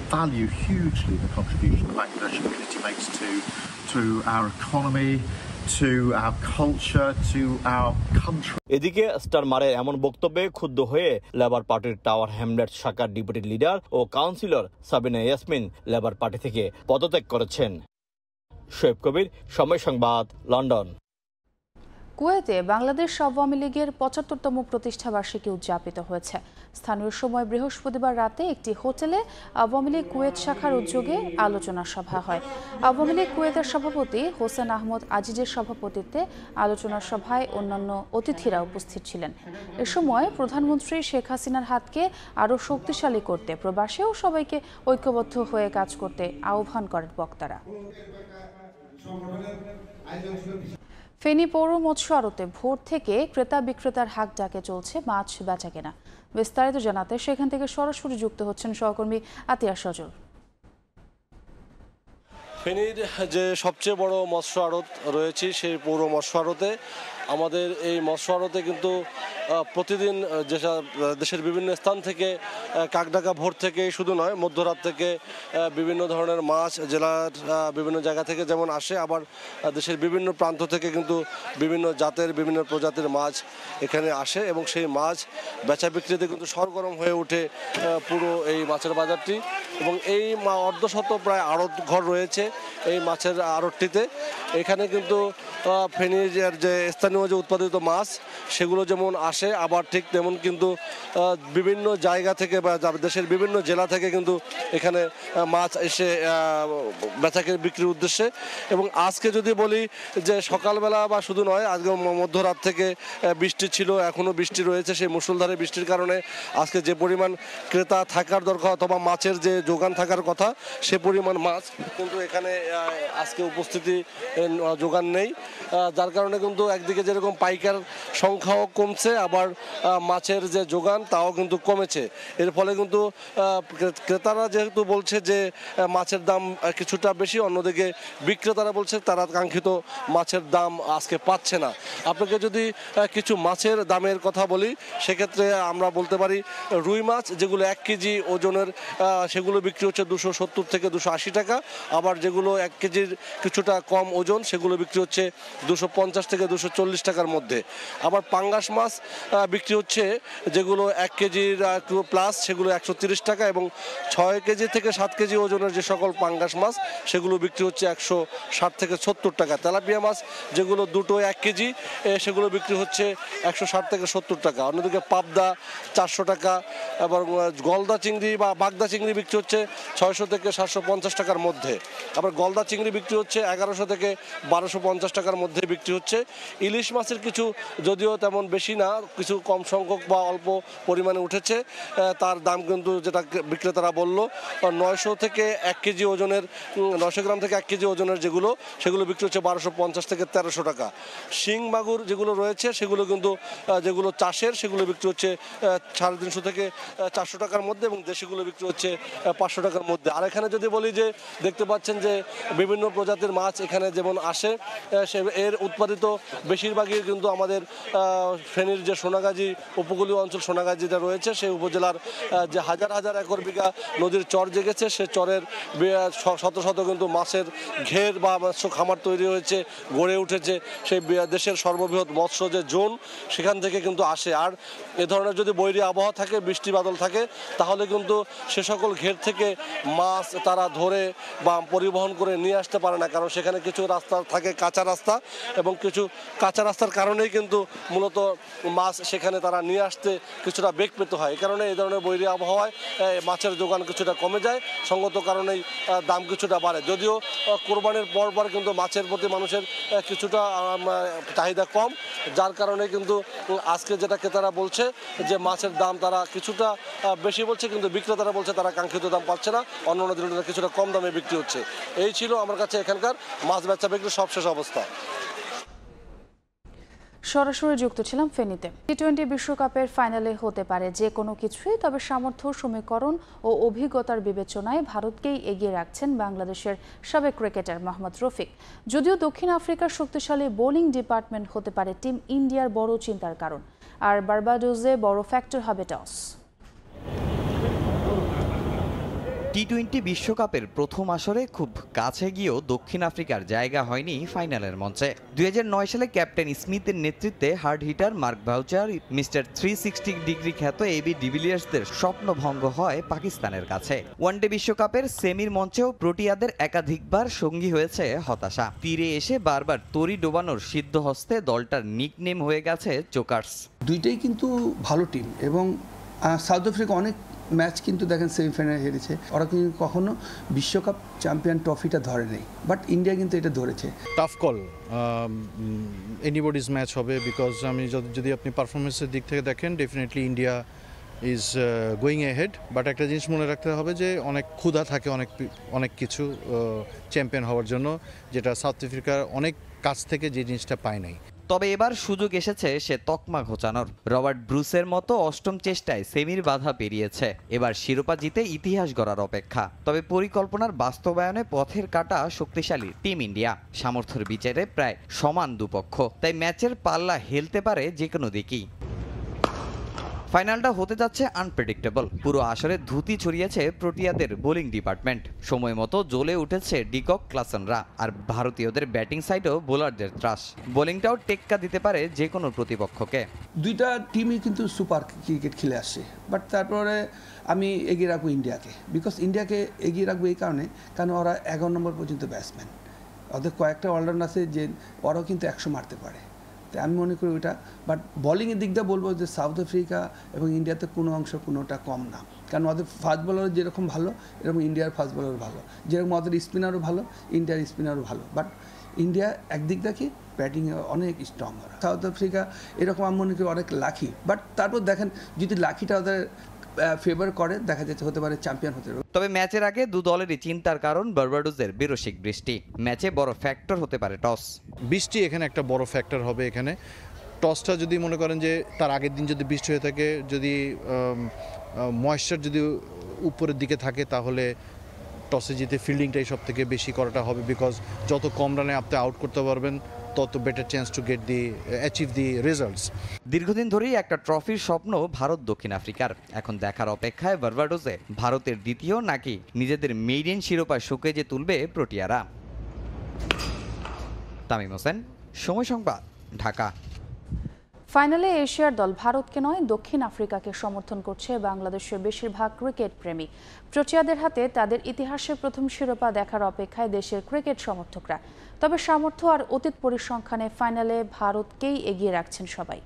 value hugely the contribution the Bangladeshi community makes to our economy, to our culture, to our country. এদিকে স্টার মারের এমন বক্তব্যে ক্ষুব্ধ হয়ে Labour পার্টির Tower Hamlet শাখার deputy leader ও councillor Sabina Yasmin Labour party থেকে পদত্যাগ করেছেন। শোয়েব কবির, সময় সংবাদ, লন্ডন। কুয়েতে বাংলাদেশ আওয়ামী লীগের ৭৫তম প্রতিষ্ঠাবার্ষিকী উদযাপিত হয়েছে। স্থানীয় সময় বৃহস্পতিবার রাতে একটি হোটেলে আওয়ামী লীগ কুয়েত শাখার উদ্যোগে আলোচনা সভা হয়। আওয়ামী লীগ কুয়েতের সভাপতি হোসেন আহমদ আজিজের সভাপতিত্বে আলোচনা সভায় অন্যান্য অতিথিরা উপস্থিত ছিলেন। এ সময় প্রধানমন্ত্রী শেখ হাসিনার হাতকে আরও শক্তিশালী করতে প্রবাসী ও সবাইকে ঐক্যবদ্ধ হয়ে কাজ করতে আহ্বান করেন বক্তারা। ফেনী পৌর মৎস্য আড়তে ভোর থেকে ক্রেতা বিক্রেতার হাক ডাকে চলছে মাছ বেচাকেনা। বিস্তারিত জানাতে সেখান থেকে সরাসরি যুক্ত হচ্ছেন সহকর্মী আতিয়া সজল। ফেনীর যে সবচেয়ে বড় মৎস্য আড়ত রয়েছে সেই পৌর মৎস্য আড়তে আমাদের এই মৎস্য আড়তে কিন্তু প্রতিদিন দেশের বিভিন্ন স্থান থেকে কাকডাকা ভোর থেকে শুধু নয়, মধ্যরাত থেকে বিভিন্ন ধরনের মাছ জেলার বিভিন্ন জায়গা থেকে যেমন আসে, আবার দেশের বিভিন্ন প্রান্ত থেকে কিন্তু বিভিন্ন জাতের বিভিন্ন প্রজাতির মাছ এখানে আসে এবং সেই মাছ বেচা বিক্রিতে কিন্তু সরগরম হয়ে ওঠে পুরো এই মাছের বাজারটি। এবং এই অর্ধশত প্রায় আড়ত ঘর রয়েছে এই মাছের আড়তটিতে। এখানে কিন্তু ফেনীর যে স্থানীয় যে উৎপাদিত মাছ সেগুলো যেমন আসে, আবার ঠিক তেমন কিন্তু বিভিন্ন জায়গা থেকে বা দেশের বিভিন্ন জেলা থেকে কিন্তু এখানে মাছ এসে বেচাকে বিক্রির উদ্দেশ্যে। এবং আজকে যদি বলি যে সকালবেলা বা শুধু নয়, আজকে মধ্যরাত থেকে বৃষ্টি ছিল, এখনও বৃষ্টি রয়েছে। সেই মুষলধারে বৃষ্টির কারণে আজকে যে পরিমাণ ক্রেতা থাকার দরকার অথবা মাছের যে যোগান থাকার কথা সে পরিমাণ মাছ কিন্তু এখানে আজকে উপস্থিতি যোগান নেই, যার কারণে কিন্তু একদিকে যেরকম পাইকার সংখ্যাও কমছে, আবার মাছের যে যোগান তাও কিন্তু কমেছে। এর ফলে কিন্তু ক্রেতারা যেহেতু বলছে যে মাছের দাম কিছুটা বেশি, অন্যদিকে বিক্রেতারা বলছে তারা কাঙ্ক্ষিত মাছের দাম আজকে পাচ্ছে না। আপনাকে যদি কিছু মাছের দামের কথা বলি সেক্ষেত্রে আমরা বলতে পারি রুই মাছ যেগুলো 1 কেজি ওজনের সেগুলো বিক্রি হচ্ছে 270 থেকে 280 টাকা, আবার যেগুলো 1 কেজির কিছুটা কম ওজন সেগুলো বিক্রি হচ্ছে 250 থেকে 240 টাকার মধ্যে। আবার পাঙ্গাস মাছ বিক্রি হচ্ছে যেগুলো 1 কেজির একটু প্লাস সেগুলো 130 টাকা, এবং 6 কেজি থেকে 7 কেজি ওজনের যে সকল পাঙ্গাস মাছ সেগুলো বিক্রি হচ্ছে 160 থেকে 70 টাকা। তেলাপিয়া মাছ যেগুলো দুটো 1 কেজি সেগুলো বিক্রি হচ্ছে 160 থেকে 70 টাকা। অন্যদিকে পাবদা 400 টাকা, এবং গলদা চিংড়ি বা বাগদা চিংড়ি বিক্রি হচ্ছে 600 থেকে 750 টাকার মধ্যে। আবার গলদা চিংড়ি বিক্রি হচ্ছে 1100 থেকে 1250 টাকার মধ্যে বিক্রি হচ্ছে। ইলিশ মাছের কিছু যদিও তেমন বেশি না, কিছু কম সংখ্যক বা অল্প পরিমাণে উঠেছে, তার দাম কিন্তু যেটা বিক্রেতারা বলল 900 থেকে 1 কেজি ওজনের 900 গ্রাম থেকে 1 কেজি ওজনের সেগুলো বিক্রি হচ্ছে 1250 থেকে 1300 টাকা। শিং মাগুর যেগুলো রয়েছে সেগুলো কিন্তু যেগুলো চাষের সেগুলো বিক্রি হচ্ছে 350 থেকে 400 টাকার মধ্যে, এবং দেশিগুলো বিক্রি হচ্ছে 500 টাকার মধ্যে। আর এখানে যদি বলি যে দেখতে পাচ্ছেন যে বিভিন্ন প্রজাতির মাছ এখানে যেমন আসে, এর উৎপাদিত বেশিরভাগই কিন্তু আমাদের ফেনীর যে সোনাগাজী উপকূলীয় অঞ্চল সোনাগাজীটা রয়েছে সেই উপজেলার যে হাজার হাজার একর বিঘা নদীর চর জেগেছে, সে চরের শত শত কিন্তু মাছের ঘের বা মৎস্য খামার তৈরি হয়েছে, গড়ে উঠেছে। সেই দেশের সর্ববৃহৎ মৎস্য যে জোন সেখান থেকে কিন্তু আসে। আর এ ধরনের যদি বৈরী আবহাওয়া থাকে, বৃষ্টি বাদল থাকে, তাহলে কিন্তু সে সকল ঘের থেকে মাছ তারা ধরে বা পরিবহন করে নিয়ে আসতে পারে না, কারণ সেখানে কিছু রাস্তা থাকে কাঁচা রাস্তা, এবং কিছু কাঁচা রাস্তার কারণেই কিন্তু মূলত মাছ সেখানে তারা নিয়ে আসতে কিছুটা বেগ পেতে হয়। এই কারণে এই ধরনের বৈরী আবহাওয়ায় মাছের যোগান কিছুটা কমে যায়, সঙ্গত কারণেই দাম কিছুটা বাড়ে। যদিও কোরবানির পর কিন্তু মাছের প্রতি মানুষের কিছুটা চাহিদা কম, যার কারণে কিন্তু আজকে যেটা ক্রেতারা বলছে যে মাছের দাম তারা কিছুটা বেশি বলছে, কিন্তু বিক্রেতারা বলছে তারা কাঙ্ক্ষিত দাম পাচ্ছে না, অন্যান্য দিনের কিছুটা কম দামে বিক্রি হচ্ছে। এই ছিল আমার কাছে এখানকার মাছ বেচা বিক্রির সবশেষ অবস্থা। সরাসরি যুক্ত ছিলাম ফেনীতে। টি-20 বিশ্বকাপের ফাইনালে হতে পারে যে কোনো কিছুই, তবে সামর্থ্য সমীকরণ ও অভিজ্ঞতার বিবেচনায় ভারতকেই এগিয়ে রাখছেন বাংলাদেশের সাবেক ক্রিকেটার মোহাম্মদ রফিক। যদিও দক্ষিণ আফ্রিকার শক্তিশালী বোলিং ডিপার্টমেন্ট হতে পারে টিম ইন্ডিয়ার বড় চিন্তার কারণ, আর বার্বাডোসে বড় ফ্যাক্টর হবে টস। টি-20 বিশ্বকাপের প্রথম আসরে খুব কাছে গিয়েও দক্ষিণ আফ্রিকার জায়গা হয়নি ফাইনালের মঞ্চে। 2009 সালে ক্যাপ্টেন স্মিথের নেতৃত্বে hard hitter mark voucher, mister 360 degree খ্যাত এবি ডিভিলিয়ার্সদের স্বপ্নভঙ্গ হয় পাকিস্তানের কাছে। ওয়ানডে বিশ্বকাপের সেমির মঞ্চেও প্রোটিয়াদের একাধিকবার সঙ্গী হয়েছে হতাশা। তীরে এসে বারবার তরি ডোবানোর সিদ্ধহস্তে দলটার নিকনেম হয়ে গেছে চোকার্স। দুইটাই কিন্তু ভালো টিম এবং সাউথ আফ্রিকা অনেক ম্যাচ কিন্তু দেখেন সেমিফাইনালে হেরেছে, ওরা কিন্তু কখনো বিশ্বকাপ চ্যাম্পিয়ন ট্রফিটা ধরে নেই, বাট ইন্ডিয়া কিন্তু এটা ধরেছে। টাফ কল এনিবডিজ ম্যাচ হবে, বিকজ আমি যদি আপনি পারফরমেন্সের দিক থেকে দেখেন definitely India is going ahead, but একটা জিনিস মনে রাখতে হবে যে অনেক ক্ষুধা থাকে অনেক কিছু চ্যাম্পিয়ন হওয়ার জন্য, যেটা সাউথ আফ্রিকার অনেক কাছ থেকে যে জিনিসটা পায় নাই। তবে এবার সুযোগ এসেছে সে তকমা ঘোচানোর। রবার্ট ব্রুসের মতো অষ্টম চেষ্টায় সেমির বাধা পেরিয়েছে। এবার শিরোপা জিতে ইতিহাস গড়ার অপেক্ষা। তবে পরিকল্পনার বাস্তবায়নে পথের কাটা শক্তিশালী টিম ইন্ডিয়া। সামর্থ্যের বিচারে প্রায় সমান দুপক্ষ, তাই ম্যাচের পাল্লা হেলতে পারে যে কোনো দিকেই। ফাইনালটা হতে যাচ্ছে আনপ্রেডিক্টেবল। পুরো আসরে ধুতি ছড়িয়েছে প্রোটিয়াদের বোলিং ডিপার্টমেন্ট। সময় মতো জ্বলে উঠেছে ডিকক ক্লাসনরা, আর ভারতীয়দের ব্যাটিং সাইডেও বোলারদের ত্রাস। বোলিংটাও টেক্কা দিতে পারে যে কোনো প্রতিপক্ষকে। দুইটা টিমই কিন্তু সুপার ক্রিকেট খেলে আসছে, বাট তারপরে আমি এগিয়ে রাখবো ইন্ডিয়াকে, বিকজ ইন্ডিয়াকে এগিয়ে রাখবো এই কারণ ওরা 11 নম্বর পর্যন্ত ব্যাটসম্যান, ওদের কয়েকটা অলরাউন্ডার আছে যে ওরাও কিন্তু 100 মারতে পারে। আমি মনে করি ওইটা, বাট বোলিংয়ের দিক দিয়ে বলবো যে সাউথ আফ্রিকা এবং ইন্ডিয়াতে কোনোটা কম না, কারণ ওদের ফাস্ট বোলার যেরকম ভালো এরকম ইন্ডিয়ার ফাস্ট বোলার ভালো, যেরকম ওদের স্পিনারও ভালো ইন্ডিয়ার স্পিনারও ভালো, বাট ইন্ডিয়া একদিক দেখি ব্যাটিংয়ে অনেক স্ট্রং। সাউথ আফ্রিকা এরকম আমি মনে করি অনেক লাকি, বাট তারপর দেখেন যদি লাকিটা ওদের ফেভার করে দেখা যাচ্ছে হতে পারে চ্যাম্পিয়ন হতে পারে। তবে ম্যাচের আগে দু দলেরই চিন্তার কারণ বার্বাডোসের বিরসিক বৃষ্টি। ম্যাচে বড় ফ্যাক্টর হতে পারে টস। বৃষ্টি এখানে একটা বড় ফ্যাক্টর হবে। এখানে টসটা যদি মনে করেন যে তার আগের দিন যদি বৃষ্টি হয়ে থাকে, যদি ময়েশ্চার যদি উপরের দিকে থাকে, তাহলে টসে জিতে ফিল্ডিংটাই সব থেকে বেশি করাটা হবে, বিকজ যত কম রানে আপনি আউট করতে পারবেন তত better chance to get achieve the results. দীর্ঘদিন ধরেই একটা ট্রফির স্বপ্ন ভারত দক্ষিণ আফ্রিকার। এখন দেখার অপেক্ষায় বার্বাডোসে ভারতের দ্বিতীয় নাকি নিজেদের মেইডেন শিরোপা সুকেজে তুলবে প্রোটিয়ারা। তামিম হোসেন, সময় সংবাদ, ঢাকা। ফাইনালে এশিয়ার দল ভারতকে নয় দক্ষিণ আফ্রিকাকে সমর্থন করছে বাংলাদেশের বেশিরভাগ ক্রিকেট প্রেমী। প্রোটিয়াদের হাতে তাদের ইতিহাসের প্রথম শিরোপা দেখার অপেক্ষায় দেশের ক্রিকেট সমর্থকরা। তবে সামর্থ্য আর অতীত পরিসংখ্যানে ফাইনালে ভারতকেই এগিয়ে রাখছেন সবাই।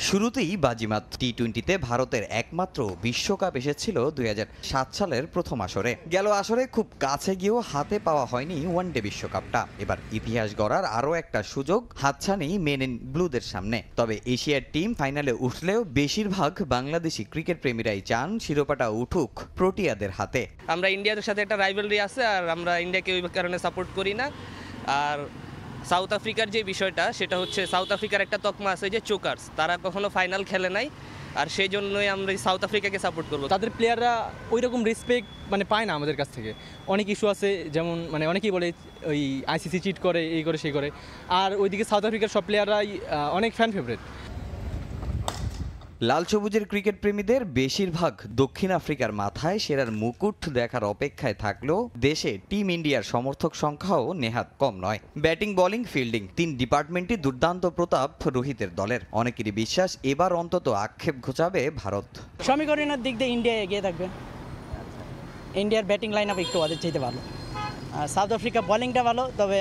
শুরুতেই বাজিমাত। টি-20তে ভারতের একমাত্র বিশ্বকাপ এসেছিল 2007 সালের প্রথম আসরে। গেল আসরে খুব কাছে গিয়েও হাতে পাওয়া হয়নি ওয়ানডে বিশ্বকাপটা। এবার ইতিহাস গড়ার আরও একটা সুযোগ হাতছানি মেন ইন ব্লুদের সামনে। তবে এশিয়ার টিম ফাইনালে উঠলেও বেশিরভাগ বাংলাদেশি ক্রিকেট প্রেমীরাই চান শিরোপাটা উঠুক প্রোটিয়াদের হাতে। আমরা ইন্ডিয়াদের সাথে একটা রাইভালরি আছে, আর আমরা ইন্ডিয়াকে ওই কারণে সাপোর্ট করি না। আর সাউথ আফ্রিকার যে বিষয়টা সেটা হচ্ছে সাউথ আফ্রিকার একটা তকমা আছে যে চোকার্স, তারা কখনো ফাইনাল খেলে নাই, আর সেই জন্যই আমরা সাউথ আফ্রিকাকে সাপোর্ট করব। তাদের প্লেয়াররা ওই রকম রেসপেক্ট পায় না আমাদের কাছ থেকে। অনেক ইস্যু আছে, যেমন অনেকেই বলে ওই আইসিসি চিট করে, এই করে সেই করে, আর ওইদিকে সাউথ আফ্রিকার সব প্লেয়াররাই অনেক ফ্যান ফেভারিট। লাল সবুজের ক্রিকেট প্রেমীদের বেশিরভাগ দক্ষিণ আফ্রিকার মাথায় সেরার মুকুট দেখার অপেক্ষায় থাকলেও দেশে টিম ইন্ডিয়ার সমর্থক সংখ্যাও নেহাত কম নয়। ব্যাটিং, বোলিং, ফিল্ডিং 3 ডিপার্টমেন্টই দুর্দান্ত প্রতাপ রোহিতের দলের। অনেকেরই বিশ্বাস এবার অন্তত আক্ষেপ ঘোচাবে ভারত। সমীকরণের দিক দিয়ে ইন্ডিয়া এগিয়ে থাকবে। ইন্ডিয়ার ব্যাটিং লাইন আপ একটু ওদের চাইতে ভালো, আর সাউথ আফ্রিকা বোলিংটা ভালো, তবে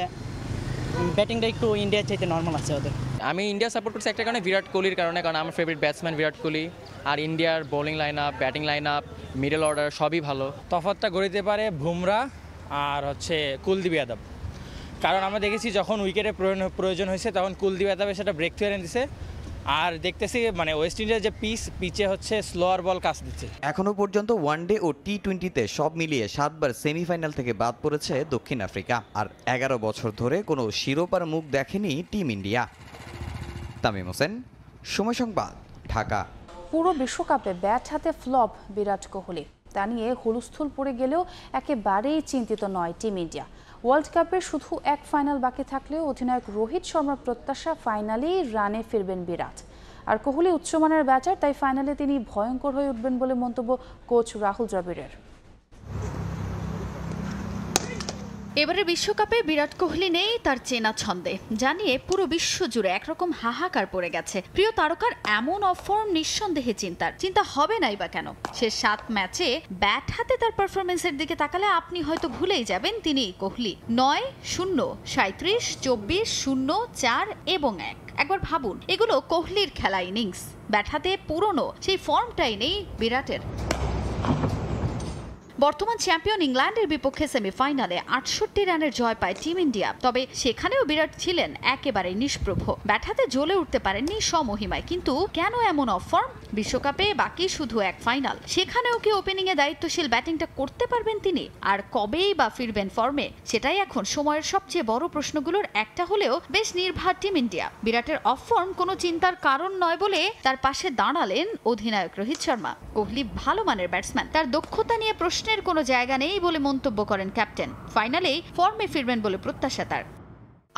ব্যাটিংটা একটু ইন্ডিয়ার চাইতে নর্মাল আছে ওদের। আমি ইন্ডিয়া সাপোর্ট করছি একটা কারণে, বিরাট কোহলির কারণে, কারণ আমার ফেভারিট ব্যাটসম্যান বিরাট কোহলি। আর ইন্ডিয়ার bowling line up, batting line up, middle order সবই ভালো। তফাৎটা গড়িতে পারে বুমরা আর কুলদীপ যাদব, কারণ আমরা দেখেছি যখন উইকেটের প্রয়োজন হয়েছে তখন কুলদীপ যাদব সেটা ব্রেক থ্রু এনে দিছে। আর দেখতেছি ওয়েস্ট ইন্ডিজের যে পিচে স্লোয়ার বল কাজ দিচ্ছে। এখনো পর্যন্ত ওয়ানডে ও টি-20তে সব মিলিয়ে 7 বার সেমিফাইনাল থেকে বাদ পড়েছে দক্ষিণ আফ্রিকা। আর 11 বছর ধরে কোনো শিরোপার মুখ দেখেনি টিম ইন্ডিয়া। তামিম হোসেন, সময় সংবাদ, ঢাকা। পুরো বিশ্বকাপে ব্যাট হাতে ফ্লপ বিরাট কোহলি। তা নিয়ে হুলস্থুল পড়ে গেলেও একেবারেই চিন্তিত নয় টিম ইন্ডিয়া। ওয়ার্ল্ড কাপে শুধু এক ফাইনাল বাকি থাকলেও অধিনায়ক রোহিত শর্মার প্রত্যাশা ফাইনালেই রানে ফিরবেন বিরাট। আর কোহলি উচ্চমানের ব্যাটার, তাই ফাইনালে তিনি ভয়ঙ্কর হয়ে উঠবেন বলে মন্তব্য কোচ রাহুল দ্রাবিড়ের। এবারে বিশ্বকাপে বিরাট কোহলি নেই তার চেনা ছন্দে, জানিয়ে পুরো বিশ্ব জুড়ে একরকম হাহাকার পড়ে গেছে। প্রিয় তারকার এমন অফর্ম নিঃসন্দেহে চিন্তা হবে নাই বা কেন। শেষ 7 ম্যাচে ব্যাট হাতে তার পারফরমেন্সের দিকে তাকালে আপনি হয়তো ভুলেই যাবেন তিনি কোহলি। 9-0, 37, 24, 0, 4 এবং 1। একবার ভাবুন, এগুলো কোহলির খেলা ইনিংস। ব্যাট হাতে পুরনো সেই ফর্মটাই নেই বিরাটের। বর্তমান চ্যাম্পিয়ন ইংল্যান্ডের বিপক্ষে সেমিফাইনালে 68 রানের জয় পায় টিম ইন্ডিয়া। তবে সেখানেও বিরাট ছিলেন একেবারে নিষ্প্রভ। ব্যাট হাতে জ্বলে উঠতে পারেননি স্বমহিমায়। কিন্তু কেন এমন অফ ফর্ম? বিশ্বকাপে বাকি শুধু এক ফাইনাল, সেখানেও কি ওপেনিংয়ে দায়িত্বশীল ব্যাটিংটা করতে পারবেন তিনি? আর কবেই বা ফিরবেন ফর্মে? সেটাই এখন সময়ের সবচেয়ে বড় প্রশ্নগুলোর একটা হলেও বেশ নির্ভার টিম ইন্ডিয়া। বিরাটের অফ ফর্ম কোনো চিন্তার কারণ নয় বলে তার পাশে দাঁড়ালেন অধিনায়ক রোহিত শর্মা। কোহলি ভালো মানের ব্যাটসম্যান, তার দক্ষতা নিয়ে প্রশ্নের কোনো জায়গা নেই বলে মন্তব্য করেন ক্যাপ্টেন। ফাইনালেই ফর্মে ফিরবেন বলে প্রত্যাশা তার।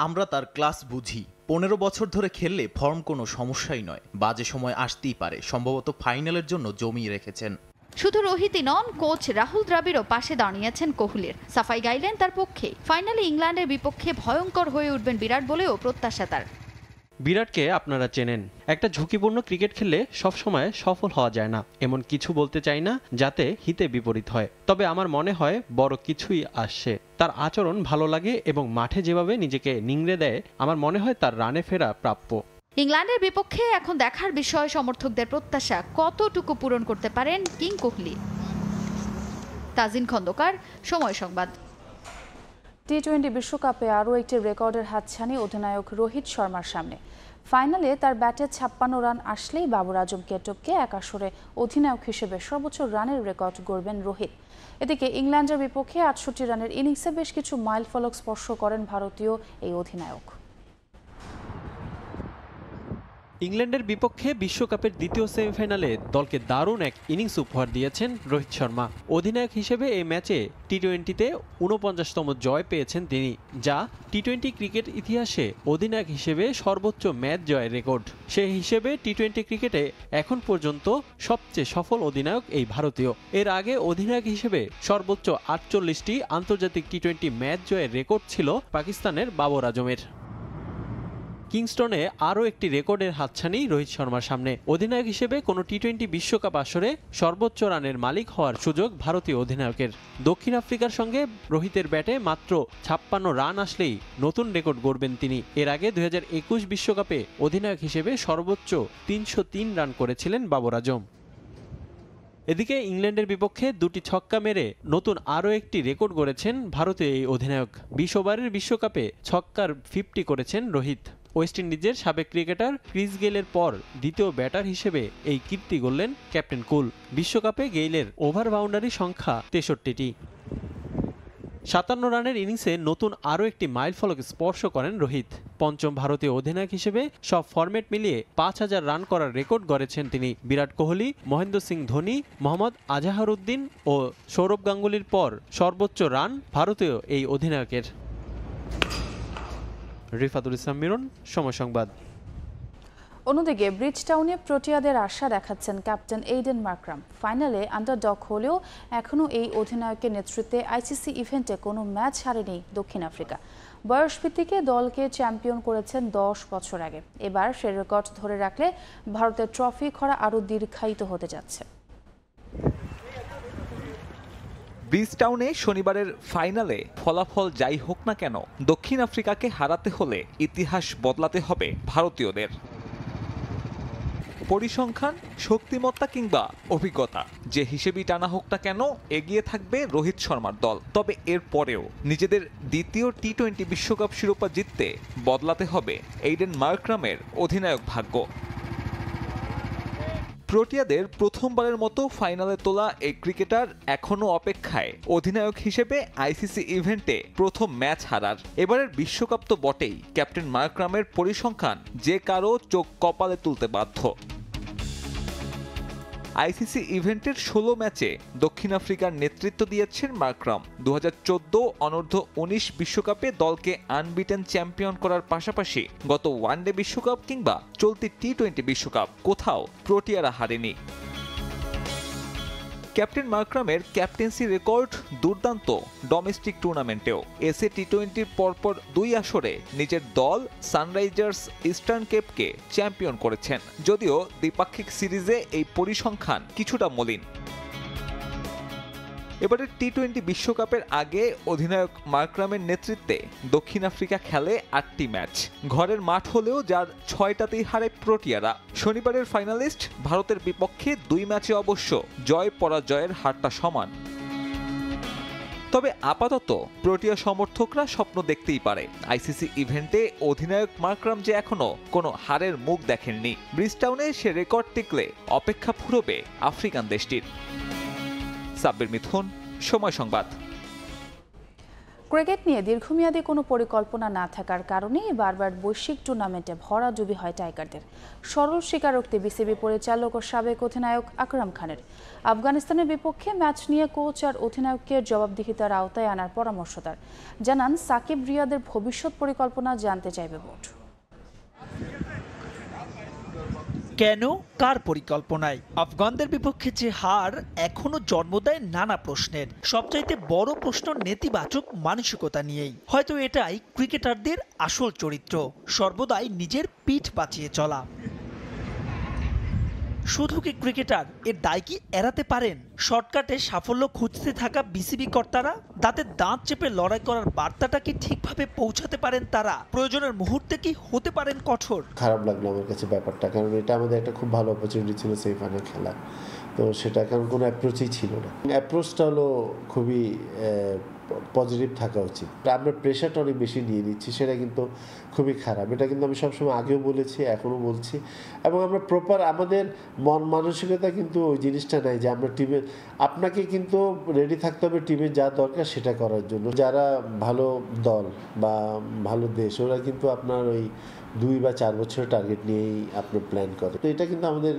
আমরা তার ক্লাস বুঝি। 15 বছর ধরে খেললে ফর্ম কোনো সমস্যাই নয়, বাজে সময় আসতেই পারে। সম্ভবত ফাইনালের জন্য জমিয়ে রেখেছেন। শুধু রোহিতই নন, কোচ রাহুল দ্রাবিড়ও পাশে দাঁড়িয়েছেন কোহলির। সাফাই গাইলেন তার পক্ষে। ফাইনালে ইংল্যান্ডের বিপক্ষে ভয়ঙ্কর হয়ে উঠবেন বিরাট বলেও প্রত্যাশা তার। বিরাটকে আপনারা চেনেন, একটা ঝুঁকিপূর্ণ ক্রিকেট খেললে সবসময় সফল হওয়া যায় না। এমন কিছু বলতে চাই না যাতে হিতে বিপরীত হয়, তবে আমার মনে হয় বড় কিছুই আসছে। তার আচরণ ভালো লাগে এবং মাঠে যেভাবে নিজেকে নিংড়ে দেয়, আমার মনে হয় তার রানে ফেরা প্রাপ্য। ইংল্যান্ডের বিপক্ষে এখন দেখার বিষয় সমর্থকদের প্রত্যাশা কতটুকু পূরণ করতে পারেন কিং কোহলি। তাজিন খন্দকার, সময় সংবাদ। টি-20 বিশ্বকাপে আরও একটি রেকর্ডের হাতছানি অধিনায়ক রোহিত শর্মার সামনে। ফাইনালে তার ব্যাটে 56 রান আসলেই বাবর আজমকে টপকে এক আসরে অধিনায়ক হিসেবে সর্বোচ্চ রানের রেকর্ড গড়বেন রোহিত। এদিকে ইংল্যান্ডের বিপক্ষে 68 রানের ইনিংসে বেশ কিছু মাইলফলক স্পর্শ করেন ভারতীয় এই অধিনায়ক। ইংল্যান্ডের বিপক্ষে বিশ্বকাপের দ্বিতীয় সেমিফাইনালে দলকে দারুণ এক ইনিংস উপহার দিয়েছেন রোহিত শর্মা। অধিনায়ক হিসেবে এই ম্যাচে টি-20তে 49তম জয় পেয়েছেন তিনি, যা টি-20 ক্রিকেট ইতিহাসে অধিনায়ক হিসেবে সর্বোচ্চ ম্যাচ জয়ের রেকর্ড। সেই হিসেবে টি-20 ক্রিকেটে এখন পর্যন্ত সবচেয়ে সফল অধিনায়ক এই ভারতীয়। এর আগে অধিনায়ক হিসেবে সর্বোচ্চ 48টি আন্তর্জাতিক টি-20 ম্যাচ জয়ের রেকর্ড ছিল পাকিস্তানের বাবর আজমের। কিংস্টনে আরও একটি রেকর্ডের হাতছানি রোহিত শর্মার সামনে। অধিনায়ক হিসেবে কোনো টি-20 বিশ্বকাপ আসরে সর্বোচ্চ রানের মালিক হওয়ার সুযোগ ভারতীয় অধিনায়কের। দক্ষিণ আফ্রিকার সঙ্গে রোহিতের ব্যাটে মাত্র 56 রান আসলেই নতুন রেকর্ড গড়বেন তিনি। এর আগে 2021 বিশ্বকাপে অধিনায়ক হিসেবে সর্বোচ্চ 303 রান করেছিলেন বাবর আজম। এদিকে ইংল্যান্ডের বিপক্ষে 2টি ছক্কা মেরে নতুন আরও একটি রেকর্ড গড়েছেন ভারতীয় এই অধিনায়ক। 20 ওভারের বিশ্বকাপে ছক্কার 50 করেছেন রোহিত। ওয়েস্ট ইন্ডিজের সাবেক ক্রিকেটার ক্রিস গেইলের পর দ্বিতীয় ব্যাটার হিসেবে এই কীর্তি গড়লেন ক্যাপ্টেন কুল। বিশ্বকাপে গেইলের ওভার বাউন্ডারি সংখ্যা 63টি। 57 রানের ইনিংসে নতুন আরও একটি মাইলফলক স্পর্শ করেন রোহিত। পঞ্চম ভারতীয় অধিনায়ক হিসেবে সব ফরম্যাট মিলিয়ে 5000 রান করার রেকর্ড গড়েছেন তিনি। বিরাট কোহলি, মহেন্দ্র সিং ধোনি, মোহাম্মদ আজহারউদ্দিন ও সৌরভ গাঙ্গুলির পর সর্বোচ্চ রান ভারতীয় এই অধিনায়কের। রিফাতুল ইসলাম মিরন, সময় সংবাদ। অন্যদিকে ব্রিজটাউনে প্রোটিয়াদের আশা দেখাচ্ছেন ক্যাপ্টেন এইডেন মার্ক্রাম। ফাইনালে আন্ডারডগ হলেও এখনও এই অধিনায়কের নেতৃত্বে আইসিসি ইভেন্টে কোনো ম্যাচ হারেনি দক্ষিণ আফ্রিকা। বয়স ভিত্তিকে দলকে চ্যাম্পিয়ন করেছেন 10 বছর আগে। এবার সে রেকর্ড ধরে রাখলে ভারতের ট্রফি খরা আরও দীর্ঘায়িত হতে যাচ্ছে। ব্রিজটাউনে শনিবারের ফাইনালে ফলাফল যাই হোক না কেন, দক্ষিণ আফ্রিকাকে হারাতে হলে ইতিহাস বদলাতে হবে ভারতীয়দের। পরিসংখ্যান, শক্তিমত্তা কিংবা অভিজ্ঞতা যে হিসেবেই টানা হোক না কেন, এগিয়ে থাকবে রোহিত শর্মার দল। তবে এর পরেও নিজেদের দ্বিতীয় টি-20 বিশ্বকাপ শিরোপা জিততে বদলাতে হবে এইডেন মার্ক্রামের অধিনায়ক ভাগ্য। প্রোটিয়াদের প্রথমবারের মতো ফাইনালে তোলা এই ক্রিকেটার এখনও অপেক্ষায় অধিনায়ক হিসেবে আইসিসি ইভেন্টে প্রথম ম্যাচ হারার। এবারের বিশ্বকাপ তো বটেই, ক্যাপ্টেন মার্ক্রামের পরিসংখ্যান যে কারো চোখ কপালে তুলতে বাধ্য। আইসিসি ইভেন্টের 16 ম্যাচে দক্ষিণ আফ্রিকার নেতৃত্ব দিয়েছেন মার্করাম। 2014 অনূর্ধ্ব-19 বিশ্বকাপে দলকে আনবিটেন চ্যাম্পিয়ন করার পাশাপাশি গত ওয়ানডে বিশ্বকাপ কিংবা চলতি টি-20 বিশ্বকাপ কোথাও প্রোটিয়ারা হারেনি। ক্যাপ্টেন মার্করামের ক্যাপ্টেন্সি রেকর্ড দুর্দান্ত ডোমেস্টিক টুর্নামেন্টেও। এসএ টি-20-র পরপর 2 আসরে নিজের দল সানরাইজার্স ইস্টার্ন কেপকে চ্যাম্পিয়ন করেছেন, যদিও দ্বিপাক্ষিক সিরিজে এই পরিসংখ্যান কিছুটা মলিন। এবারে টি-20 বিশ্বকাপের আগে অধিনায়ক মার্করামের নেতৃত্বে দক্ষিণ আফ্রিকা খেলে 8টি ম্যাচ। ঘরের মাঠ হলেও যার 6টাতেই হারে প্রোটিয়ারা। শনিবারের ফাইনালিস্ট ভারতের বিপক্ষে 2 ম্যাচে অবশ্য জয় পরাজয়ের হারটা সমান। তবে আপাতত প্রোটিয়া সমর্থকরা স্বপ্ন দেখতেই পারে। আইসিসি ইভেন্টে অধিনায়ক মার্করাম যে এখনো কোনো হারের মুখ দেখেননি। ব্রিজটাউনে সে রেকর্ড টিকলে অপেক্ষা ফুরবে আফ্রিকান দেশটির। সাব্বির মিথুন, সময় সংবাদ। ক্রিকেট নিয়ে দীর্ঘমেয়াদী কোনো পরিকল্পনা না থাকার কারণে বারবার বৈশ্বিক টুর্নামেন্টে ভরাডুবি হয় টাইগারদের। সরল স্বীকারোক্তি বিসিবি পরিচালক ও সাবেক অধিনায়ক আকরাম খানের। আফগানিস্তানের বিপক্ষে ম্যাচ নিয়ে কোচ আর অধিনায়ককে জবাবদিহিতার আওতায় আনার পরামর্শ তার। জানান সাকিব রিয়াদের ভবিষ্যৎ পরিকল্পনা জানতে চাইবে বোর্ড। কেন, কার পরিকল্পনায়? আফগানদের বিপক্ষে যে হার এখনো জন্ম দেয় নানা প্রশ্নের। সবচাইতে বড় প্রশ্ন নেতিবাচক মানসিকতা নিয়েই। হয়তো এটাই ক্রিকেটারদের আসল চরিত্র, সর্বদাই নিজের পিঠ বাঁচিয়ে চলা। শুধু কি ক্রিকেটার, এর দায় কি এড়াতে পারেন? শর্টকাটে সাফল্য খুঁজতে থাকা বিসিবি কর্তারা দাঁতে দাঁত চেপে লড়াই করার বার্তাটা কি ঠিকভাবে পৌঁছাতে পারেন তারা? প্রয়োজনের মুহূর্তে কি হতে পারেন কঠোর? খারাপ লাগলো আমার কাছে ব্যাপারটা, কারণ এটা আমাদের একটা খুব ভালো অপরচুনিটি ছিল সেমিফাইনাল খেলা, তো সেটা কারণ কোনো অ্যাপ্রোচই ছিল না। অ্যাপ্রোচটা হলো খুবই পজিটিভ থাকা উচিত। আমরা প্রেশারটা অনেক বেশি নিয়ে নিচ্ছি, সেটা কিন্তু খুবই খারাপ। এটা কিন্তু আমি সবসময় আগেও বলেছি, এখনও বলছি, এবং আমরা প্রপার আমাদের মন মানসিকতা কিন্তু ওই জিনিসটা নাই যে আমরা টিমে, আপনাকে কিন্তু রেডি থাকতে হবে টিমের যা দরকার সেটা করার জন্য। যারা ভালো দল বা ভালো দেশ, ওরা কিন্তু আপনার ওই 2 বা 4 বছরের টার্গেট নিয়েই আপনার প্ল্যান করে। তো এটা কিন্তু আমাদের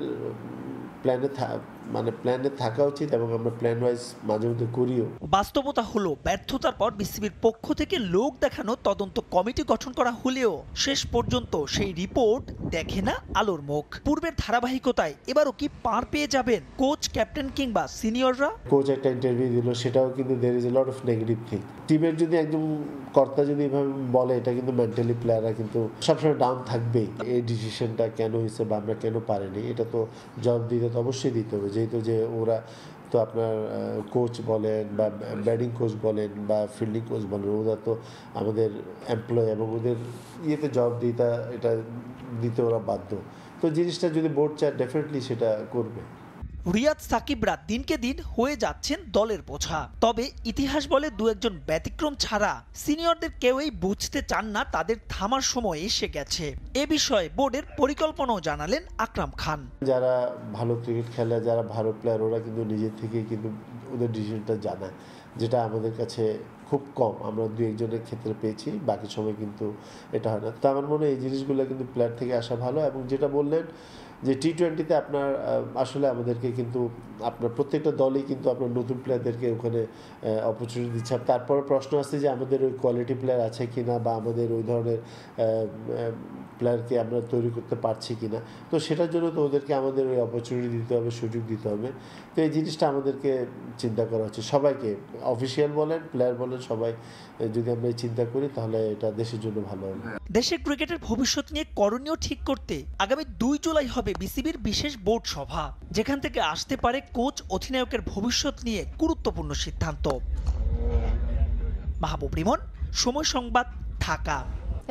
প্ল্যানে থাকা উচিত, এবং আমরা প্ল্যান ওয়াইজ মাঝে মধ্যে করিও। বাস্তবতা হলো ব্যর্থতার পর বিসিবির পক্ষ থেকে লোক দেখানো তদন্ত কমিটি গঠন করা হলেও শেষ পর্যন্ত সেই রিপোর্ট দেখে না আলোর মুখ। পূর্বের ধারাবাহিকতায় এবারও কি পার পেয়ে যাবেন কোচ, ক্যাপ্টেন কিংবা সিনিয়ররা? কোচ একটা ইন্টারভিউ দিল, সেটাও কিন্তু there is a lot of negative thing. টিমের যদি একদম কর্তা যদি এভাবে বলে, এটা কিন্তু মেন্টালি প্লেয়াররা কিন্তু সবসময় ডাউন থাকবেই। এই ডিসিশনটা কেন হয়েছে বা আমরা কেন পারিনি, এটা তো জবাব দিতে তো অবশ্যই দিতে হবে, যেহেতু যে ওরা তো আপনার কোচ বলেন বা ব্যাটিং কোচ বলেন বা ফিল্ডিং কোচ বলেন, ওরা তো আমাদের এমপ্লয়, এবং ওদের ইয়েতে জবাবদিহিতা এটা দিতে ওরা বাধ্য। তো জিনিসটা যদি বোর্ড চায়, ডেফিনেটলি সেটা করবে। রিয়াদ, সাকিবরা দিনকে দিন হয়ে যাচ্ছেন দলের বোঝা। তবে ইতিহাস বলে 2-1 ব্যতিক্রম ছাড়া সিনিয়রদের কেউই বুঝতে চান না তাদের থামার সময় এসে গেছে। এ বিষয়ে বোর্ডের পরিকল্পনাও জানালেন আকরাম খান। যারা ভালো ক্রিকেট খেলে, যারা ভালো প্লেয়ার, ওরা কিন্তু নিজের থেকে কিন্তু ওদের ডিসিশনটা জানায়, যেটা আমাদের কাছে খুব কম। আমরা 2-1 ক্ষেত্রে পেয়েছি, বাকি সময় কিন্তু এটা হয় না। তো আমার মনে হয় এই জিনিসগুলো কিন্তু প্লেয়ার থেকে আসা ভালো। এবং যেটা বললেন যে টি-20-তে আপনার আসলে আমাদেরকে কিন্তু আপনার প্রত্যেকটা দলই কিন্তু আপনার নতুন প্লেয়ারদেরকে ওখানে অপরচুনিটি দিচ্ছে। তারপরে প্রশ্ন আসছে যে আমাদের ওই কোয়ালিটি প্লেয়ার আছে কিনা, বা আমাদের ওই ধরনের প্লেয়ারকে আমরা তৈরি করতে পারছি কিনা। তো সেটার জন্য তো ওদেরকে আমাদের ওই অপরচুনিটি দিতে হবে, সুযোগ দিতে হবে। তো এই জিনিসটা আমাদেরকে চিন্তা করা হচ্ছে, সবাইকে, অফিসিয়াল বলেন, প্লেয়ার বলেন, সবাই যদি আমরা চিন্তা করি, তাহলে এটা দেশের জন্য ভালো হবে। দেশের ক্রিকেটের ভবিষ্যৎ নিয়ে করণীয় ঠিক করতে আগামী 2 জুলাই হবে বিসিবির বিশেষ বোর্ড সভা, যেখান থেকে আসতে পারে কোচ, অধিনায়কের ভবিষ্যৎ নিয়ে গুরুত্বপূর্ণ সিদ্ধান্ত। মাহবুব রিমন, সময় সংবাদ, ঢাকা।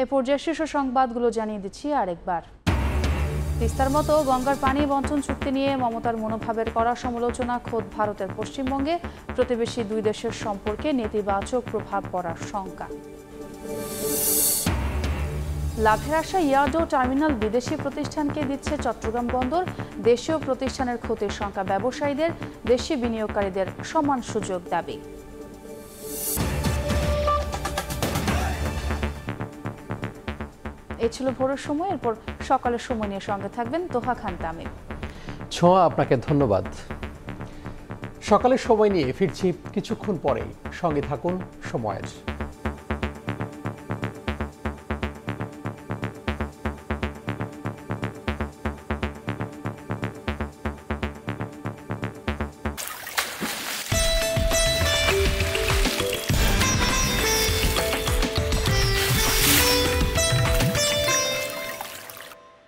এই পর্যায়ে শীর্ষ সংবাদগুলো জানিয়ে দিচ্ছি আরেকবার। তিস্তার মতো গঙ্গার পানি বন্টন চুক্তি নিয়ে মমতার মনোভাবের কড়া সমালোচনা খোদ ভারতের পশ্চিমবঙ্গে। প্রতিবেশী 2 দেশের সম্পর্কে নেতিবাচক প্রভাব পড়ার শঙ্কা। লাভের আশা ইয়ার্ডো টার্মিনাল বিদেশি প্রতিষ্ঠানকে দিচ্ছে চট্টগ্রাম বন্দর। দেশীয় প্রতিষ্ঠানের ক্ষতির শঙ্কা ব্যবসায়ীদের, দেশি বিনিয়োগকারীদের সমান সুযোগ দাবি। এই ছিল ভোরের সময়। এরপর সকালের সময় নিয়ে সঙ্গে থাকবেন তোহা খান তামিম। ছোঁয়া, আপনাকে ধন্যবাদ। সকালের সময় নিয়ে ফিরছি কিছুক্ষণ পরেই, সঙ্গে থাকুন সময়ের।